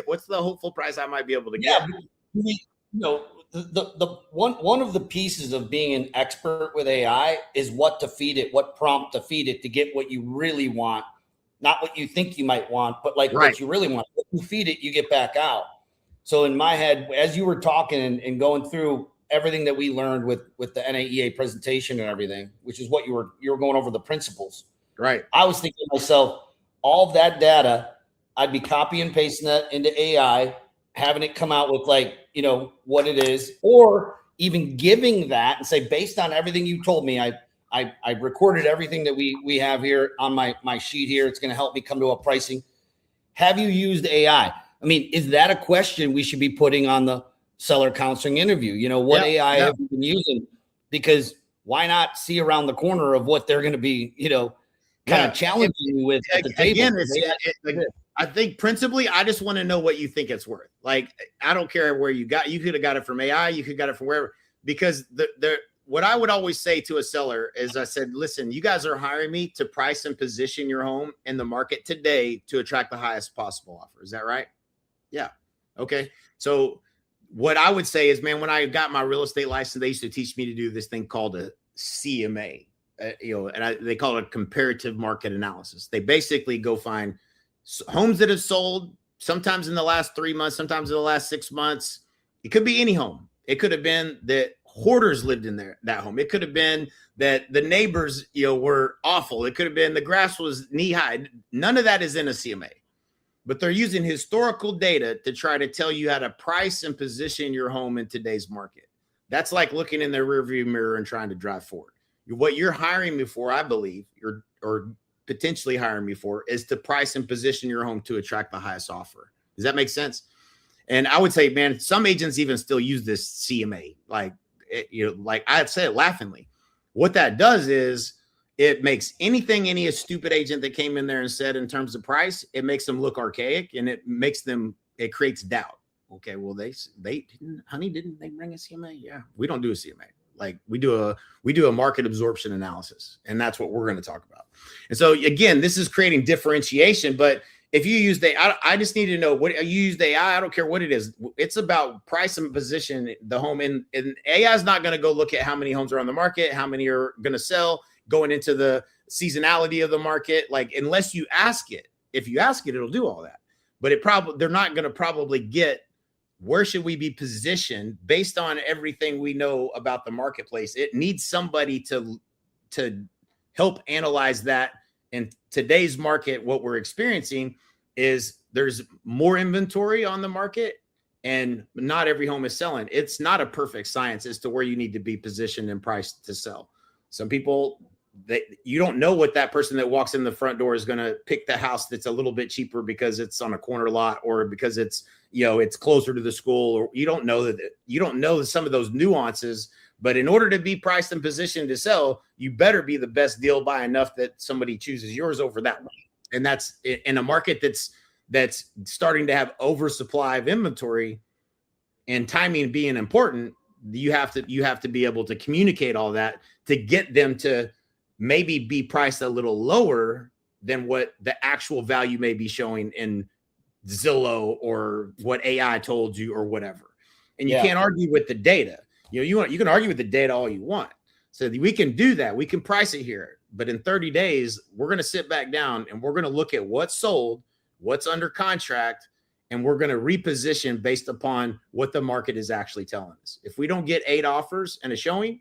Speaker 3: What's the hopeful price I might be able to get?
Speaker 2: Yeah. The one of the pieces of being an expert with AI is what to feed it, what prompt to feed it to get what you really want, not what you think you might want, but like what you really want. If you feed it, you get back out. So in my head, as you were talking and going through everything that we learned with the NAEA presentation and everything, which is what you were going over the principles.
Speaker 3: Right.
Speaker 2: I was thinking to myself, all of that data, I'd be copy and pasting that into AI, having it come out with what it is, or even giving that and say, based on everything you told me, I recorded everything that we have here on my sheet here. It's going to help me come to a pricing. Have you used AI? I mean, is that a question we should be putting on the seller counseling interview? AI have you been using? Because why not see around the corner of what they're going to be, kind of challenging you with at the table?
Speaker 3: Again, I think principally, I just want to know what you think it's worth. Like, I don't care where you could have got it from AI, you could have got it from wherever, because what I would always say to a seller is, I said, listen, you guys are hiring me to price and position your home in the market today to attract the highest possible offer. Is that right? Yeah. Okay. So what I would say is, man, when I got my real estate license, they used to teach me to do this thing called a CMA, they call it a comparative market analysis. They basically go find homes that have sold, sometimes in the last 3 months, sometimes in the last 6 months. It could be any home. It could have been that hoarders lived in that home. It could have been that the neighbors, were awful. It could have been the grass was knee high. None of that is in a CMA. But they're using historical data to try to tell you how to price and position your home in today's market. That's like looking in the rearview mirror and trying to drive forward. What you're hiring me for, I believe, or potentially hiring me for is to price and position your home to attract the highest offer. Does that make sense? And I would say, man, some agents even still use this CMA. Like, like I'd say it laughingly. What that does is it makes any stupid agent that came in there and said in terms of price, it makes them look archaic, and it creates doubt. Okay, well, they didn't they bring a CMA? Yeah, we don't do a CMA. Like we do a market absorption analysis, and that's what we're going to talk about. And so again, this is creating differentiation. But if you use I just need to know what you use the AI. I don't care what it is. It's about price and position the home. And AI is not going to go look at how many homes are on the market, how many are going to sell, going into the seasonality of the market. Like unless you ask it. If you ask it, it'll do all that. But they're not going to probably get where should we be positioned based on everything we know about the marketplace. It needs somebody to help analyze that. In today's market, what we're experiencing is there's more inventory on the market and not every home is selling. It's not a perfect science as to where you need to be positioned and priced to sell. Some people, you don't know what that person that walks in the front door is going to pick the house that's a little bit cheaper because it's on a corner lot or because it's, it's closer to the school, or you don't know some of those nuances. But in order to be priced and positioned to sell, you better be the best deal by enough that somebody chooses yours over that one. And that's in a market that's starting to have oversupply of inventory and timing being important. You have to be able to communicate all that to get them to maybe be priced a little lower than what the actual value may be showing in Zillow or what AI told you or whatever. And you can't argue with the data. You can argue with the data all you want. So we can do that. We can price it here. But in 30 days, we're going to sit back down and we're going to look at what's sold, what's under contract, and we're going to reposition based upon what the market is actually telling us. If we don't get 8 offers and a showing,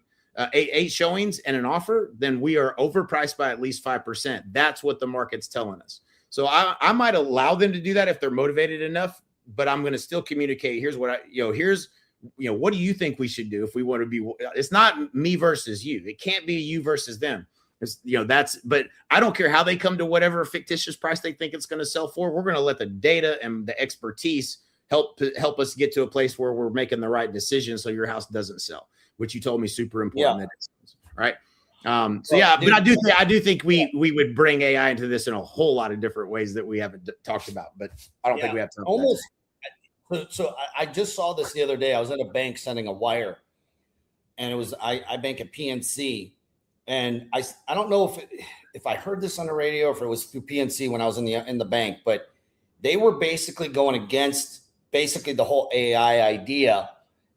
Speaker 3: 8 showings and an offer, then we are overpriced by at least 5%. That's what the market's telling us. So I might allow them to do that if they're motivated enough, but I'm going to still communicate. Here's what what do you think we should do if we want to be? It's not me versus you. It can't be you versus them. It's, but I don't care how they come to whatever fictitious price they think it's going to sell for. We're going to let the data and the expertise help us get to a place where we're making the right decision so your house doesn't sell, which you told me super important. Yeah. That is, right. But I do think we would bring AI into this in a whole lot of different ways that we haven't talked about, but I don't think we have time.
Speaker 2: Almost. So I just saw this the other day. I was at a bank sending a wire, and it was I bank at PNC, and I don't know if I heard this on the radio or if it was through PNC when I was in the bank, but they were basically going against basically the whole AI idea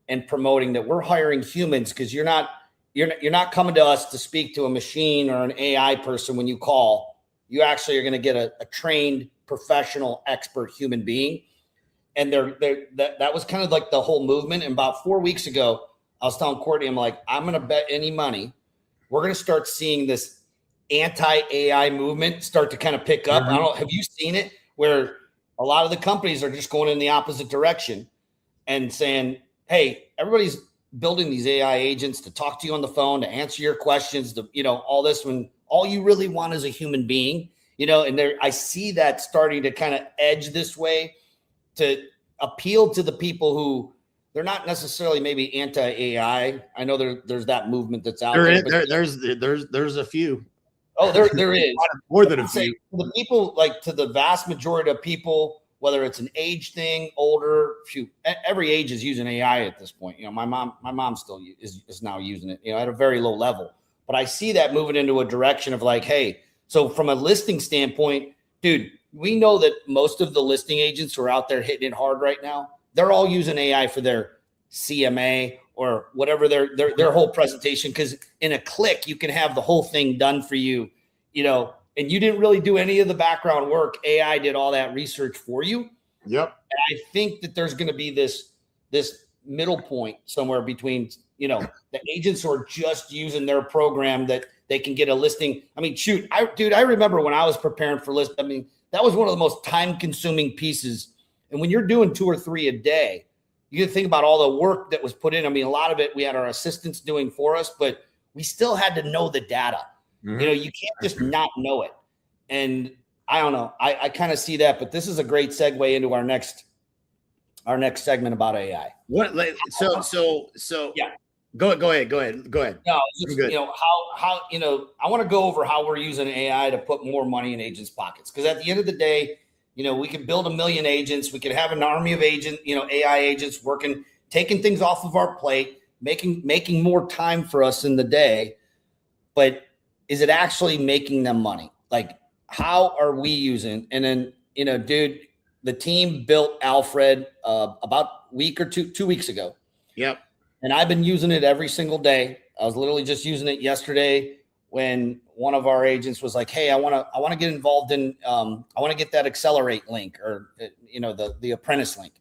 Speaker 2: and promoting that we're hiring humans because you're not coming to us to speak to a machine or an AI person when you call. You actually are going to get a trained professional expert human being. And that was kind of like the whole movement. And about 4 weeks ago, I was telling Courtney, I'm like, I'm going to bet any money we're going to start seeing this anti-AI movement start to kind of pick up. Mm-hmm. I don't know. Have you seen it where a lot of the companies are just going in the opposite direction and saying, hey, everybody's building these AI agents to talk to you on the phone, to answer your questions, all this when all you really want is a human being, and I see that starting to kind of edge this way to appeal to the people who they're not necessarily maybe anti-AI. I know there's that movement that's out there.
Speaker 3: There's a few.
Speaker 2: Oh, there is
Speaker 3: more than a few.
Speaker 2: The people, like to the vast majority of people, whether it's an age thing, older, every age is using AI at this point. My mom still is now using it, at a very low level. But I see that moving into a direction of like, hey, so from a listing standpoint, dude, we know that most of the listing agents who are out there hitting it hard right now, they're all using AI for their CMA or whatever their whole presentation. Because in a click, you can have the whole thing done for you, and you didn't really do any of the background work. AI did all that research for you.
Speaker 3: Yep.
Speaker 2: And I think that there's going to be this middle point somewhere between, the agents who are just using their program that they can get a listing. I mean, shoot, I remember when I was preparing for list. I mean, that was one of the most time-consuming pieces. And when you're doing 2 or 3 a day, you can think about all the work that was put in. I mean, a lot of it we had our assistants doing for us, but we still had to know the data. Mm-hmm. You can't just not know it. And I don't know. I kind of see that, but this is a great segue into our next segment about AI.
Speaker 3: So
Speaker 2: yeah.
Speaker 3: Go ahead.
Speaker 2: No, just, how I want to go over how we're using AI to put more money in agents' pockets. Because at the end of the day, we can build 1 million agents. We can have an army of AI agents working, taking things off of our plate, making more time for us in the day. But is it actually making them money? Like, how are we using? And then, dude, the team built Alfred about a week or 2 weeks ago.
Speaker 3: Yep.
Speaker 2: And I've been using it every single day. I was literally just using it yesterday when one of our agents was like, "Hey, I want to get involved in, I want to get that Accelerate link, or the Apprentice link."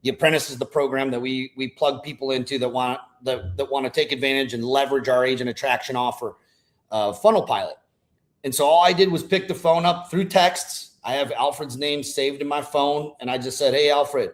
Speaker 2: The Apprentice is the program that we plug people into that want to take advantage and leverage our agent attraction offer, Funnel Pilot. And so all I did was pick the phone up through texts. I have Alfred's name saved in my phone, and I just said, "Hey, Alfred,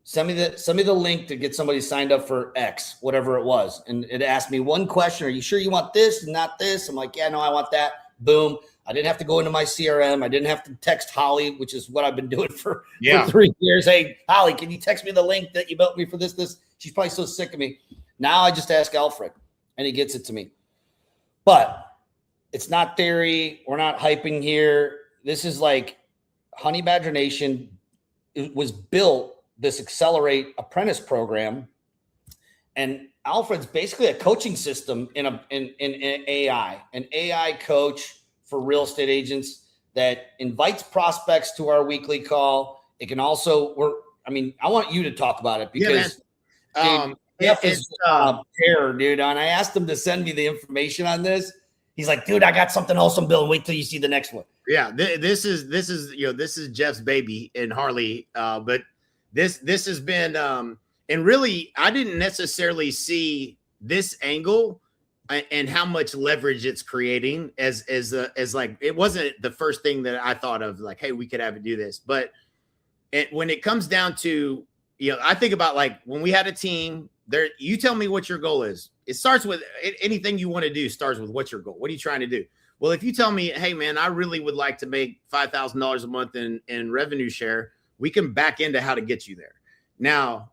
Speaker 2: send me the link to get somebody signed up for X, whatever it was." And it asked me one question: "Are you sure you want this and not this?" I'm like, "Yeah, no, I want that." Boom. I didn't have to go into my CRM. I didn't have to text Holly, which is what I've been doing for 3 years. "Hey, Holly, can you text me the link that you built me for this?" She's probably so sick of me. Now I just ask Alfred, and he gets it to me. But it's not theory. We're not hyping here. This is like Honey Badger Nation. It was built, this Accelerate Apprentice program, and Alfred's basically a coaching system in AI, an AI coach for real estate agents that invites prospects to our weekly call. It can also I want you to talk about it because Jeff is terror, dude. And I asked him to send me the information on this. He's like, "Dude, I got something awesome, Bill. Wait till you see the next one."
Speaker 3: Yeah, this is Jeff's baby and Harley, but this has been and really I didn't necessarily see this angle and how much leverage it's creating as like, it wasn't the first thing that I thought of, like, hey, we could have it do this. But when it comes down to, I think about, like, when we had a team there, you tell me what your goal is. It starts with anything you want to do starts with what's your goal. What are you trying to do? Well, if you tell me, "Hey man, I really would like to make $5,000 a month in revenue share," we can back into how to get you there. Now,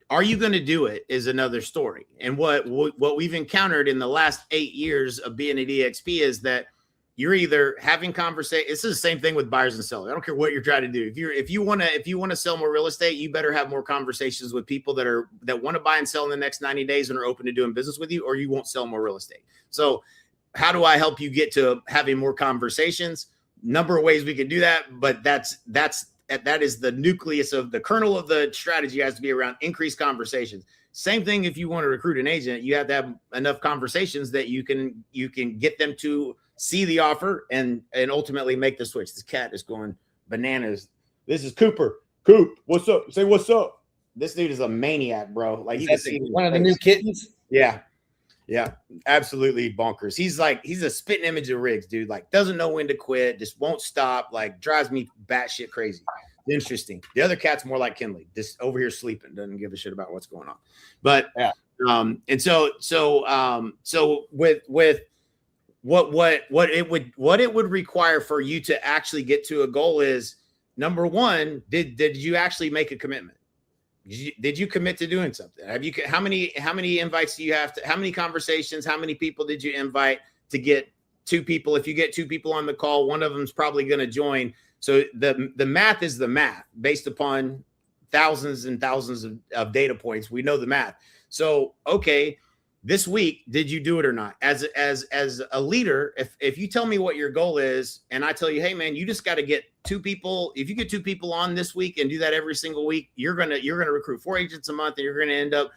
Speaker 3: are you going to do it is another story. And what we've encountered in the last 8 years of being at EXP is that you're either having conversations. This is the same thing with buyers and sellers. I don't care what you're trying to do. If you want to sell more real estate, you better have more conversations with people that want to buy and sell in the next 90 days and are open to doing business with you, or you won't sell more real estate. So how do I help you get to having more conversations? Number of ways we can do that, but that is the nucleus of the kernel of the strategy, has to be around increased conversations. Same thing if you want to recruit an agent, you have to have enough conversations that you can get them to see the offer and ultimately make the switch. This cat is going bananas. This is Cooper. Coop, what's up? Say what's up. This dude is a maniac, bro. Like,
Speaker 2: he's one of the new kittens.
Speaker 3: Yeah, absolutely bonkers. He's a spitting image of Riggs, dude. Like, doesn't know when to quit, just won't stop. Like, drives me batshit crazy. Interesting. The other cat's more like Kinley, just over here sleeping, doesn't give a shit about what's going on. But
Speaker 2: yeah,
Speaker 3: and so with what it would require for you to actually get to a goal is, number one, did you actually make a commitment? Did you commit to doing something? How many invites do you have to, how many conversations, how many people did you invite to get 2 people? If you get 2 people on the call, one of them is probably going to join. So the math is the math based upon thousands and thousands of data points. We know the math. So, okay, this week, did you do it or not? As a leader, if you tell me what your goal is and I tell you, "Hey man, you just got to get 2 people. If you get 2 people on this week and do that every single week, you're going to recruit 4 agents a month, and you're going to end up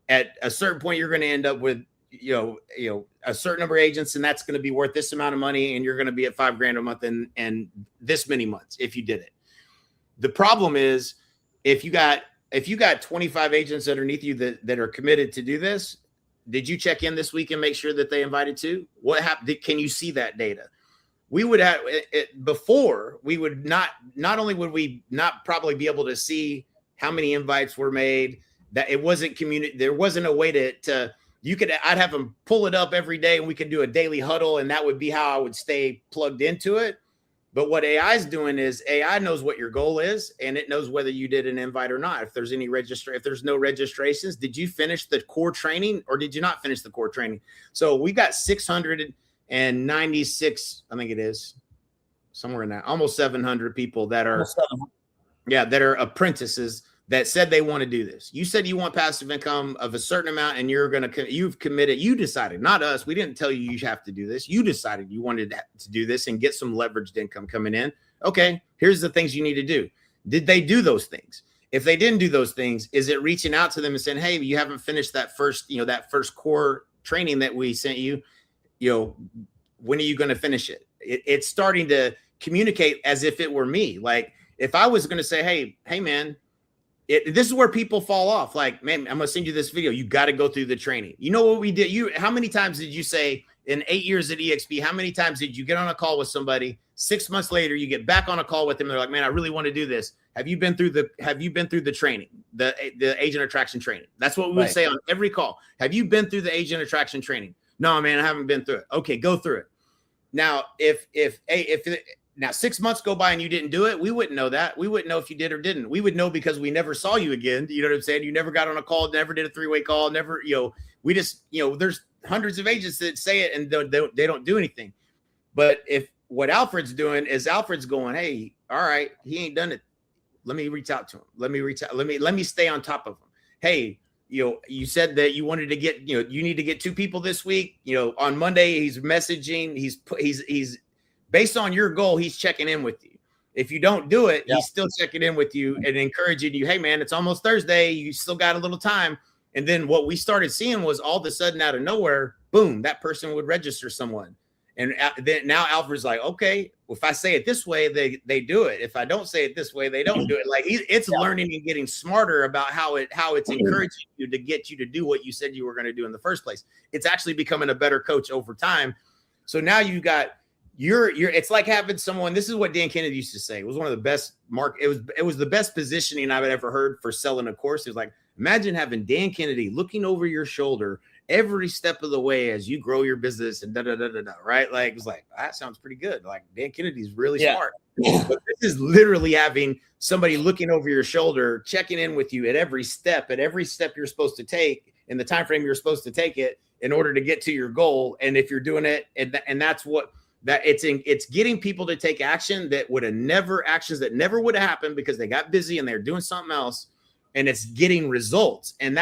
Speaker 3: at a certain point, you're going to end up with, a certain number of agents, and that's going to be worth this amount of money, and you're going to be at $5,000 a month and this many months if you did it." The problem is, if you got 25 agents underneath you that are committed to do this, did you check in this week and make sure that they invited 2? What happened? Can you see that data? We would have it before. We would not only would we not probably be able to see how many invites were made, that it wasn't there wasn't a way to I'd have them pull it up every day and we could do a daily huddle, and that would be how I would stay plugged into it. But what AI is doing is AI knows what your goal is, and it knows whether you did an invite or not. If there's if there's no registrations, did you finish the core training or did you not finish the core training? So we got 696, I think it is, somewhere in that, almost 700 people that are, that are apprentices that said they want to do this. You said you want passive income of a certain amount, and you've committed, you decided, not us. We didn't tell you have to do this. You decided you wanted to do this and get some leveraged income coming in. Okay, here's the things you need to do. Did they do those things? If they didn't do those things, is it reaching out to them and saying, hey, you haven't finished that first, that first core training that we sent you, when are you going to finish it? It's starting to communicate as if it were me. Like if I was going to say, hey, man, this is where people fall off. Like, man, I'm going to send you this video. You got to go through the training. You know what we did? How many times did you say in 8 years at EXP, how many times did you get on a call with somebody? 6 months later, you get back on a call with them. They're like, man, I really want to do this. Have you been through the training, the agent attraction training? That's what we would say on every call. Have you been through the agent attraction training? No, man, I haven't been through it. Okay, go through it. Now, now 6 months go by and you didn't do it, we wouldn't know that. We wouldn't know if you did or didn't. We would know because we never saw you again. You know what I'm saying? You never got on a call, never did a 3-way call, never, we just, there's hundreds of agents that say it and they don't do anything. But if what Alfred's doing is Alfred's going, hey, all right, he ain't done it. Let me reach out to him. Let me stay on top of him. Hey, you said that you wanted to get, you need to get 2 people this week. On Monday, he's messaging, he's based on your goal, he's checking in with you. If you don't do it, he's still checking in with you and encouraging you. Hey, man, it's almost Thursday. You still got a little time. And then what we started seeing was all of a sudden out of nowhere, boom, that person would register someone. And then now Alfred's like, okay, if I say it this way, they do it. If I don't say it this way, they don't do it. Like it's learning and getting smarter about how it's encouraging you to get you to do what you said you were going to do in the first place. It's actually becoming a better coach over time. So now you got it's like having someone. This is what Dan Kennedy used to say. It was one of the best it was the best positioning I've ever heard for selling a course. It was like, imagine having Dan Kennedy looking over your shoulder every step of the way as you grow your business and right? Like, it was like, that sounds pretty good. Like Dan Kennedy's really smart. But this is literally having somebody looking over your shoulder, checking in with you at every step you're supposed to take in the time frame you're supposed to take it in order to get to your goal. And if you're doing it, and that's what it's getting people to take actions that never would have happened because they got busy and they're doing something else, and it's getting results. And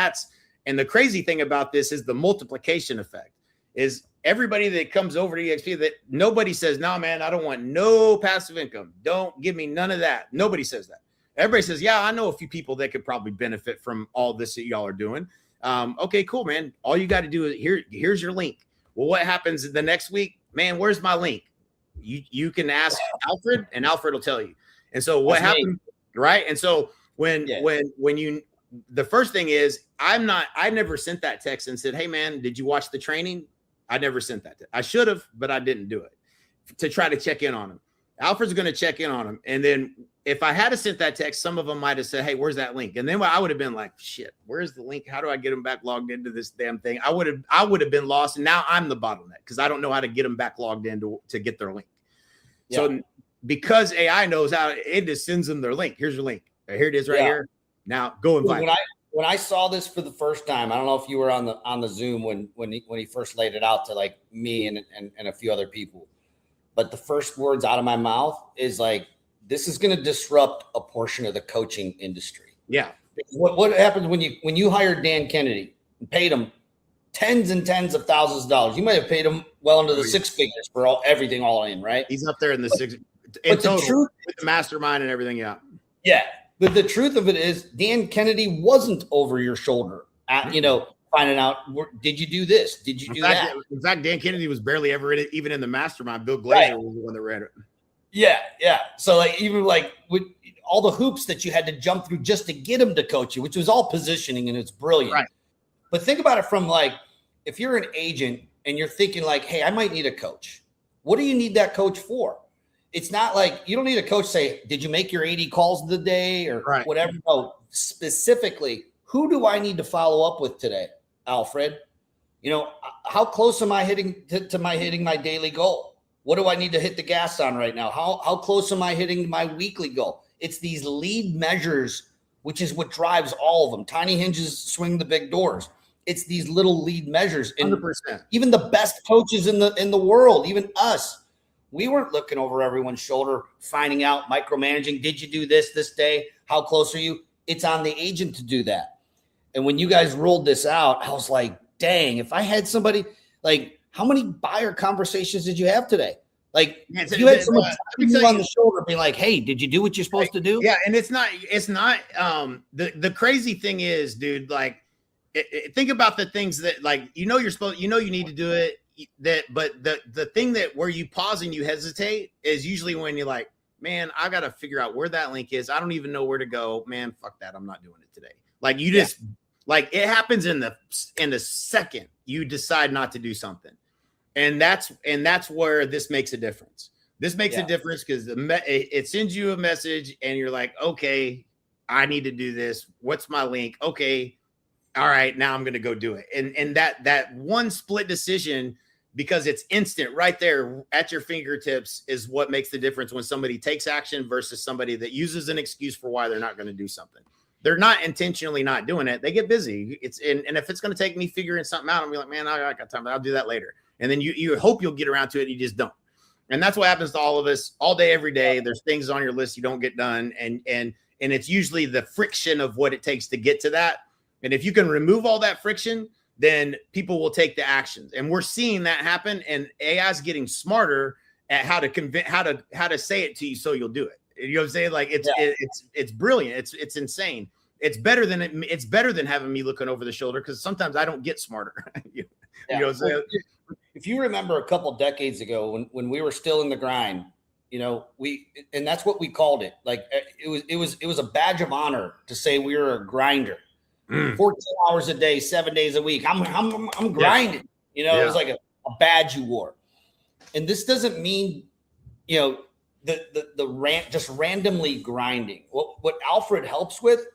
Speaker 3: the crazy thing about this is the multiplication effect is everybody that comes over to EXP, that nobody says, no, man, I don't want no passive income. Don't give me none of that. Nobody says that. Everybody says, yeah, I know a few people that could probably benefit from all this that y'all are doing. Okay, cool, man. All you got to do is here's your link. Well, what happens the next week? Man, where's my link? You can ask Alfred and Alfred will tell you. And so what happened, right? And so when the first thing is I never sent that text and said, hey man, did you watch the training? I never sent that. I should have, but I didn't do it to try to check in on him. Alfred's going to check in on him. And then if I had sent that text, some of them might've said, hey, where's that link? And then I would have been like, shit, where's the link? How do I get them back logged into this damn thing? I would have been lost. And now I'm the bottleneck because I don't know how to get them back logged in to get their link. Yeah. So because AI knows how, it just sends them their link. Here's your link. Here it is right here. Now go invite.
Speaker 2: When I saw this for the first time, I don't know if you were on the Zoom when he first laid it out to like me and a few other people, but the first words out of my mouth is like, this is going to disrupt a portion of the coaching industry. Yeah. What happens when you hired Dan Kennedy and paid him tens and tens of thousands of dollars? You might have paid him well into the 6 figures for everything all in, right?
Speaker 3: He's up there in the six in total with the mastermind and everything. Yeah.
Speaker 2: Yeah. But the truth of it is Dan Kennedy wasn't over your shoulder at, finding out, did you do this? Did you do that?
Speaker 3: In fact, Dan Kennedy was barely ever in it, even in the mastermind. Bill Glazer was the one that read it.
Speaker 2: Yeah. Yeah. So like, even like with all the hoops that you had to jump through just to get him to coach you, which was all positioning and it's brilliant. Right. But think about it from like, if you're an agent and you're thinking like, hey, I might need a coach. What do you need that coach for? It's not like you don't need a coach say, did you make your 80 calls of the day or whatever? No, specifically, who do I need to follow up with today, Alfred? How close am I hitting to hitting my daily goal? What do I need to hit the gas on right now? How close am I hitting my weekly goal? It's these lead measures, which is what drives all of them. Tiny hinges swing the big doors. It's these little lead measures. And
Speaker 3: 100%.
Speaker 2: even the best coaches in the world, even us, we weren't looking over everyone's shoulder, finding out, micromanaging. Did you do this day? How close are you? It's on the agent to do that. And when you guys rolled this out, I was like, dang, if I had somebody, like, how many buyer conversations did you have today? Like, you had someone tapping you on the shoulder being like, hey, did you do what you're supposed to do?
Speaker 3: Yeah. And it's not, the crazy thing is, dude, like, think about the things that, like, you need to do it, but the thing that where you pause and you hesitate is usually when you're like, man, I got to figure out where that link is. I don't even know where to go, man. Fuck that. I'm not doing it today. Like, you just, like, it happens in the second you decide not to do something. And that's where this makes a difference. This makes a difference because it sends you a message and you're like, okay, I need to do this. What's my link? Okay. All right. Now I'm going to go do it. And that one split decision, because it's instant right there at your fingertips, is what makes the difference when somebody takes action versus somebody that uses an excuse for why they're not going to do something. They're not intentionally not doing it. They get busy. And if it's going to take me figuring something out, I'm like, man, I got time. I'll do that later. And then you hope you'll get around to it. And you just don't. And that's what happens to all of us all day, every day. There's things on your list you don't get done. And it's usually the friction of what it takes to get to that. And if you can remove all that friction, then people will take the actions. And we're seeing that happen. And AI is getting smarter at how to convince, how to say it to you so you'll do it. You know what I'm saying? Like, it's brilliant. It's insane. It's better than having me looking over the shoulder, because sometimes I don't get smarter. You know what I'm saying?
Speaker 2: If you remember a couple decades ago when we were still in the grind, you know, and that's what we called it. Like, it was a badge of honor to say we were a grinder. 14 hours a day, 7 days a week. I'm grinding. You know, it was like a badge you wore. And this doesn't mean, you know, just randomly grinding. What Alfred helps with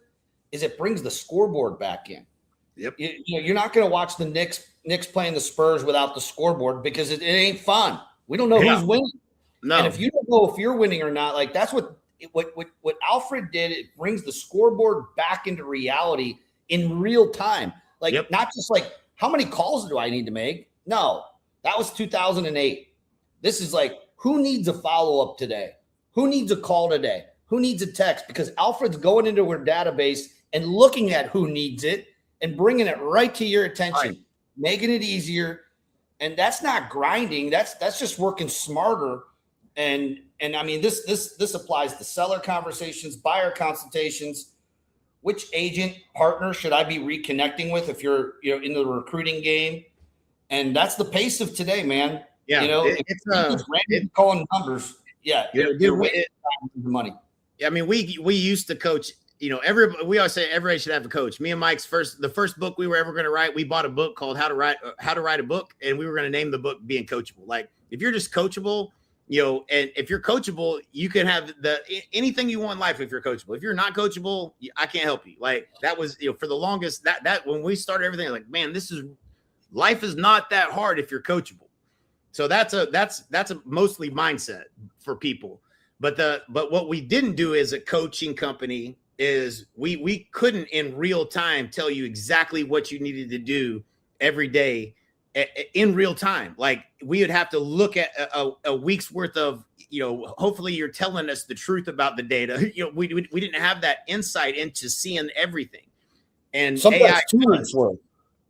Speaker 2: is it brings the scoreboard back in.
Speaker 3: Yep.
Speaker 2: You know, you're not going to watch the Knicks playing the Spurs without the scoreboard, because it ain't fun. We don't know who's winning.
Speaker 3: No.
Speaker 2: And if you don't know if you're winning or not, like, that's what Alfred did. It brings the scoreboard back into reality in real time. Like, not just like, how many calls do I need to make? No, that was 2008. This is like, who needs a follow-up today? Who needs a call today? Who needs a text? Because Alfred's going into our database and looking at who needs it and bringing it right to your attention, making it easier. And that's not grinding. That's just working smarter. And I mean, this applies to seller conversations, buyer consultations. Which agent partner should I be reconnecting with if you're in the recruiting game? And that's the pace of today, man.
Speaker 3: Yeah,
Speaker 2: you know, it's calling numbers. Yeah, you're waiting for money.
Speaker 3: Yeah, I mean, we used to coach. You know, we always say everybody should have a coach. Me and Mike's the first book we were ever going to write, we bought a book called How to Write a Book, and we were going to name the book Being Coachable. Like, if you're just coachable, you know, and if you're coachable, you can have anything you want in life if you're coachable. If you're not coachable, I can't help you. Like, that was, you know, for the longest, that when we started everything, like, man, life is not that hard if you're coachable. So that's a mostly mindset for people. But what we didn't do as a coaching company is we couldn't in real time tell you exactly what you needed to do every day in real time. Like, we would have to look at a week's worth of, you know, hopefully you're telling us the truth about the data. You know, we didn't have that insight into seeing everything. And
Speaker 2: sometimes
Speaker 3: AI
Speaker 2: 2 weeks worth.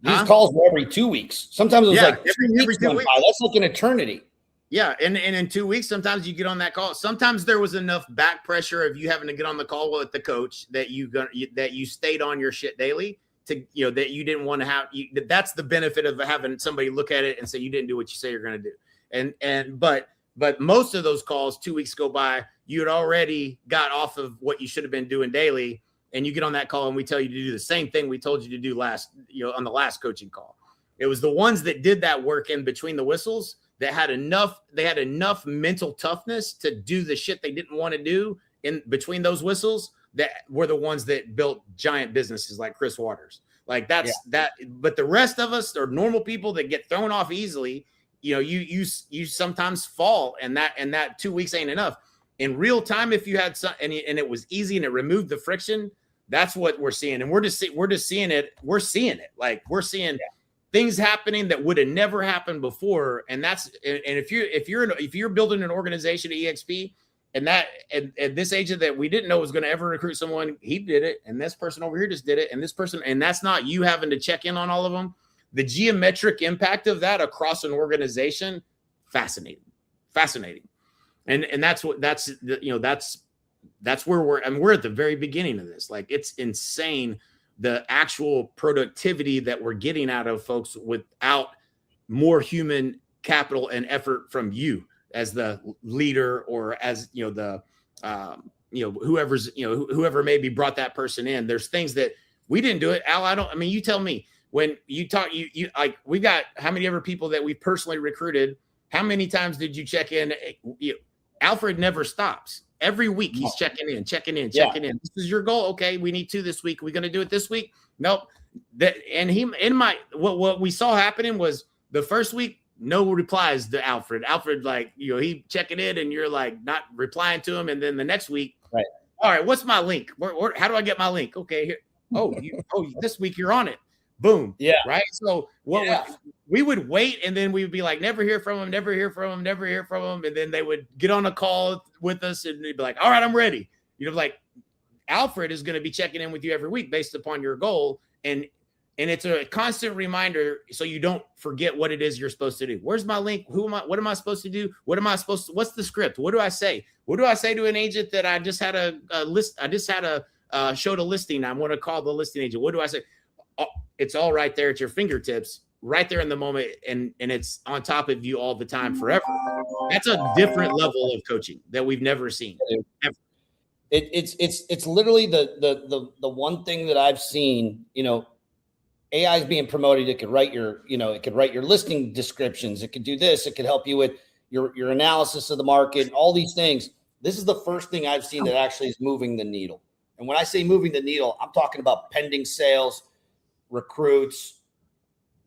Speaker 2: These calls were every 2 weeks. Sometimes it was like every 2 weeks. That's like an eternity.
Speaker 3: Yeah, and in 2 weeks, sometimes you get on that call. Sometimes there was enough back pressure of you having to get on the call with the coach that you stayed on your shit daily to, you know, that you didn't want to have. That's the benefit of having somebody look at it and say you didn't do what you say you're going to do. But most of those calls, 2 weeks go by, you had already got off of what you should have been doing daily. And you get on that call and we tell you to do the same thing we told you to do on the last coaching call. It was the ones that did that work in between the whistles that had enough mental toughness to do the shit they didn't want to do in between those whistles that were the ones that built giant businesses like Chris Waters. Like, that. But the rest of us are normal people that get thrown off easily. you sometimes fall, and that 2 weeks ain't enough. In real time, if you had some, and it was easy and it removed the friction, that's what we're seeing. And we're just seeing it. We're seeing it. Like, we're seeing things happening that would have never happened before. And that's, and if you're building an organization at EXP, and this agent that we didn't know was going to ever recruit someone, he did it. And this person over here just did it. And this person, and that's not you having to check in on all of them. The geometric impact of that across an organization, fascinating. And that's where we're at the very beginning of this. Like, it's insane, the actual productivity that we're getting out of folks without more human capital and effort from you as the leader, or as, whoever maybe brought that person in. There's things that we didn't do it. Al, you tell me, when you talk, you like, we got how many ever people that we personally recruited, how many times did you check in? Alfred never stops. Every week he's checking in. This is your goal. Okay, we need 2 this week. We're going to do it this week. Nope. What we saw happening was, the first week, no replies to Alfred. Alfred, he checking in, and you're like not replying to him. And then the next week,
Speaker 2: right?
Speaker 3: All right, what's my link? How do I get my link? Okay, here. This week you're on it. Boom.
Speaker 2: Yeah.
Speaker 3: Right. So we would wait, and then we would be like, never hear from him. And then they would get on a call with us, and they'd be like, all right, I'm ready. Like, Alfred is going to be checking in with you every week based upon your goal. And it's a constant reminder, so you don't forget what it is you're supposed to do. Where's my link? What am I supposed to do? What's the script? What do I say? What do I say to an agent that I just had a list? I just had showed a listing. I want to call the listing agent. What do I say? It's all right there at your fingertips, right there in the moment, and it's on top of you all the time, forever. That's a different level of coaching that we've never seen. Ever.
Speaker 2: It's literally the one thing that I've seen. AI is being promoted. It could write your listing descriptions. It could do this. It could help you with your analysis of the market, all these things. This is the first thing I've seen that actually is moving the needle. And when I say moving the needle, I'm talking about pending sales, recruits.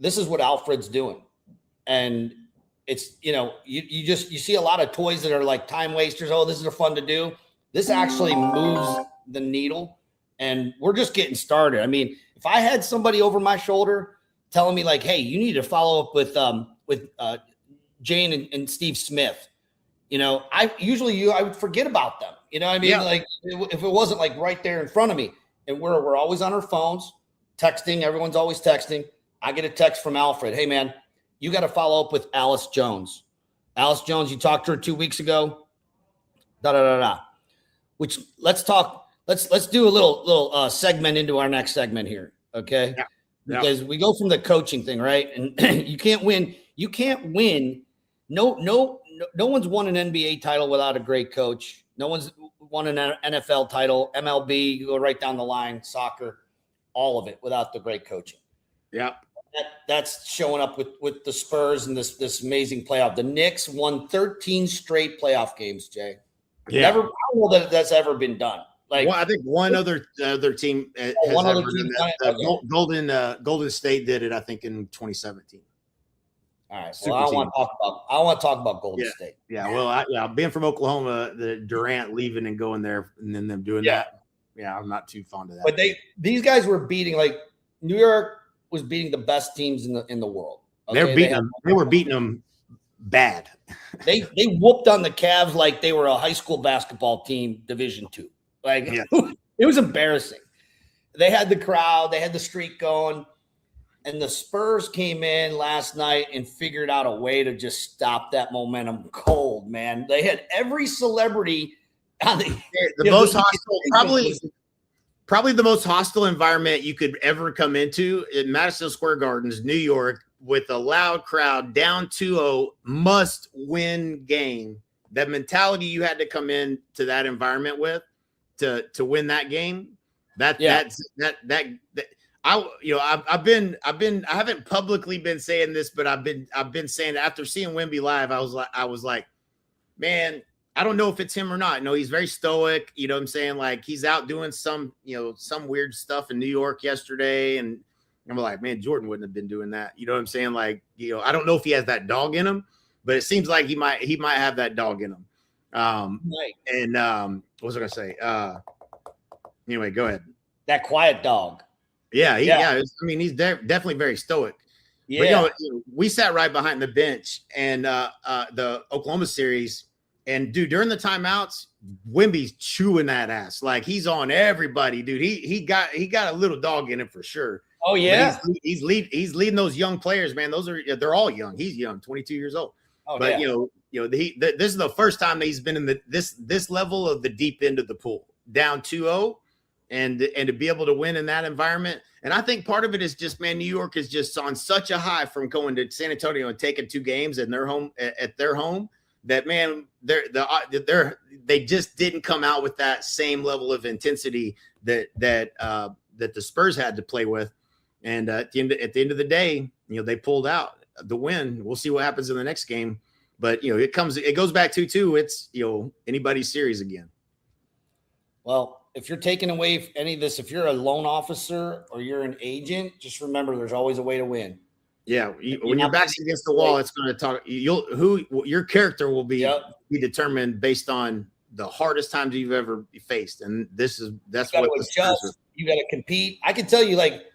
Speaker 2: This is what Alfred's doing. And it's, you see a lot of toys that are like time wasters. Oh, this is fun to do. This actually moves the needle, and we're just getting started. I mean, if I had somebody over my shoulder telling me like, hey, you need to follow up with Jane and Steve Smith, I would forget about them. Like, if it wasn't like right there in front of me. And we're always on our phones, texting. Everyone's always texting. I get a text from Alfred. Hey man, you got to follow up with Alice Jones. Alice Jones, you talked to her 2 weeks ago. Which let's talk. Let's do a little segment into our next segment here. Okay. Yeah. Because we go from the coaching thing, right? And you can't win. No one's won an NBA title without a great coach. No one's won an NFL title, MLB, you go right down the line, soccer, all of it without the great coaching.
Speaker 3: Yeah.
Speaker 2: That's showing up with the Spurs and this amazing playoff. The Knicks won 13 straight playoff games, Jay.
Speaker 3: Yeah.
Speaker 2: I don't know that that's ever been done. Like,
Speaker 3: I think one other team has ever done that. Golden State did it, I think, in 2017.
Speaker 2: All right. Well, I want to talk about Golden State.
Speaker 3: Yeah. Well, being from Oklahoma, the Durant leaving and going there, and then them doing that. Yeah, I'm not too fond of that.
Speaker 2: But these guys were beating, like, New York was beating the best teams in the world. Okay?
Speaker 3: They were beating them bad.
Speaker 2: They whooped on the Cavs like they were a high school basketball team, Division II. Like, it was embarrassing. They had the crowd, they had the streak going, and the Spurs came in last night and figured out a way to just stop that momentum cold, man. They had every celebrity on the
Speaker 3: most hostile, probably the most hostile environment you could ever come into in Madison Square Gardens, New York, with a loud crowd, down 2-0, must-win game. That mentality you had to come in to that environment with to win that game. I haven't publicly been saying this, but I've been saying it after seeing Wemby live. I was like, man, I don't know if it's him or not. No, he's very stoic. You know what I'm saying? Like, he's out doing some weird stuff in New York yesterday. And I'm like, man, Jordan wouldn't have been doing that. You know what I'm saying? Like, I don't know if he has that dog in him, but it seems like he might have that dog in him.
Speaker 2: Right.
Speaker 3: And what was I gonna say? Anyway, go ahead.
Speaker 2: That quiet dog.
Speaker 3: Yeah. I mean, he's definitely very stoic.
Speaker 2: Yeah.
Speaker 3: But we sat right behind the bench and the Oklahoma series, and dude, during the timeouts, Wemby's chewing that ass like he's on everybody, dude. He got a little dog in him for sure.
Speaker 2: Oh yeah,
Speaker 3: he's leading those young players, man. They're all young. He's young, 22 years old.
Speaker 2: Oh,
Speaker 3: but
Speaker 2: yeah.
Speaker 3: This is the first time that he's been in this level of the deep end of the pool, down 2-0, and to be able to win in that environment. And I think part of it is just, man, New York is just on such a high from going to San Antonio and taking 2 games at their home that, man, they just didn't come out with that same level of intensity that the Spurs had to play with. And at the end of the day, they pulled out the win. We'll see what happens in the next game. But it goes back 2-2. It's anybody's series again.
Speaker 2: Well, if you're taking away any of this, if you're a loan officer or you're an agent, just remember there's always a way to win.
Speaker 3: Yeah, when your back's against the wall, it's going to talk. Your character will be determined based on the hardest times you've ever faced, and that's what
Speaker 2: adjust. You got to compete. I can tell you, like,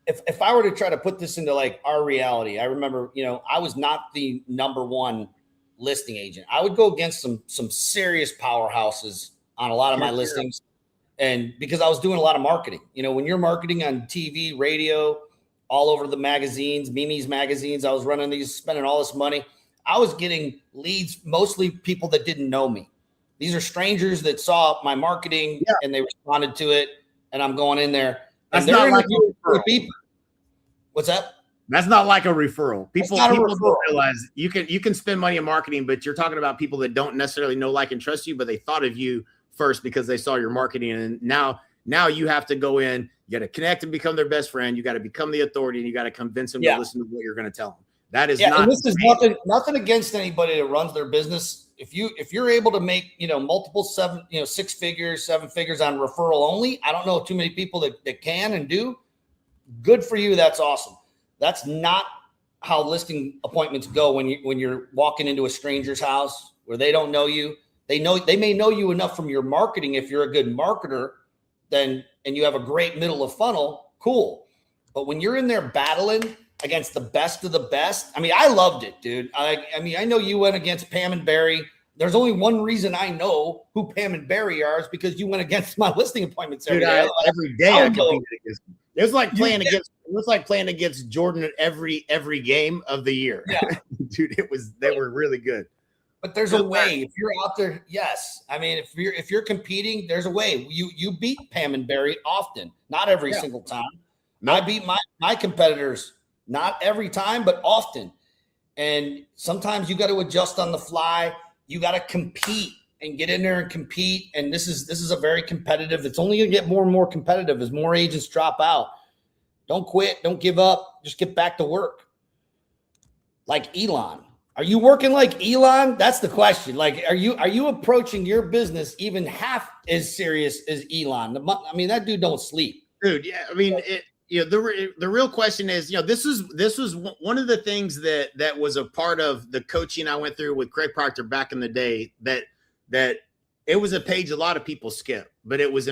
Speaker 2: if I were to try to put this into like our reality, I remember, I was not the number one listing agent. I would go against some serious powerhouses on a lot of my listings, and because I was doing a lot of marketing. When you're marketing on TV, radio, all over the magazines, Mimi's magazines, I was running these, spending all this money. I was getting leads, mostly people that didn't know me. These are strangers that saw my marketing and they responded to it. And I'm going in there.
Speaker 3: That's not like a
Speaker 2: people. What's that?
Speaker 3: That's not like a referral. People don't realize you can spend money on marketing, but you're talking about people that don't necessarily know, like, and trust you, but they thought of you first because they saw your marketing. And now you have to go in. You got to connect and become their best friend. You got to become the authority, and you got to convince them to listen to what you're going to tell them. That is not.
Speaker 2: And this is nothing against anybody that runs their business. If you're able to make multiple 6 figures, 7 figures on referral only, I don't know too many people that can and do. Good for you. That's awesome. That's not how listing appointments go when you're walking into a stranger's house where they don't know you. They may know you enough from your marketing if you're a good marketer, and you have a great middle of funnel, cool. But when you're in there battling against the best of the best, I mean, I loved it, dude. I know you went against Pam and Barry. There's only one reason I know who Pam and Barry are is because you went against my listing appointments every day.
Speaker 3: Every day I competed against them. It was like playing against Jordan at every game of the year.
Speaker 2: Yeah.
Speaker 3: Dude, they were really good.
Speaker 2: But there's a way. If you're out there, yes. I mean, if you're competing, there's a way. You beat Pam and Barry often, not every single time. No. I beat my competitors not every time, but often. And sometimes you got to adjust on the fly. You got to compete and get in there and compete. And this is a very competitive. It's only going to get more and more competitive as more agents drop out. Don't quit. Don't give up. Just get back to work. Like Elon. Are you working like Elon? That's the question. Like, are you approaching your business even half as serious as Elon? I mean, that dude don't sleep.
Speaker 3: Dude, yeah. I mean, the real question is, this was one of the things that was a part of the coaching I went through with Craig Proctor back in the day, that it was a page a lot of people skip, but it was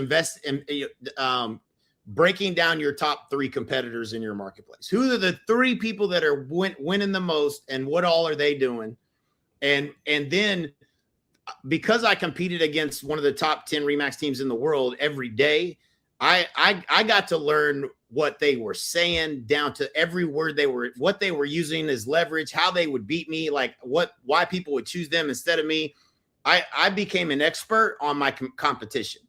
Speaker 3: breaking down your top 3 competitors in your marketplace. Who are the 3 people that are winning the most, and what all are they doing? And then because I competed against one of the top 10 Remax teams in the world every day, I got to learn what they were saying down to every word what they were using as leverage, how they would beat me, like why people would choose them instead of me. I became an expert on my competition.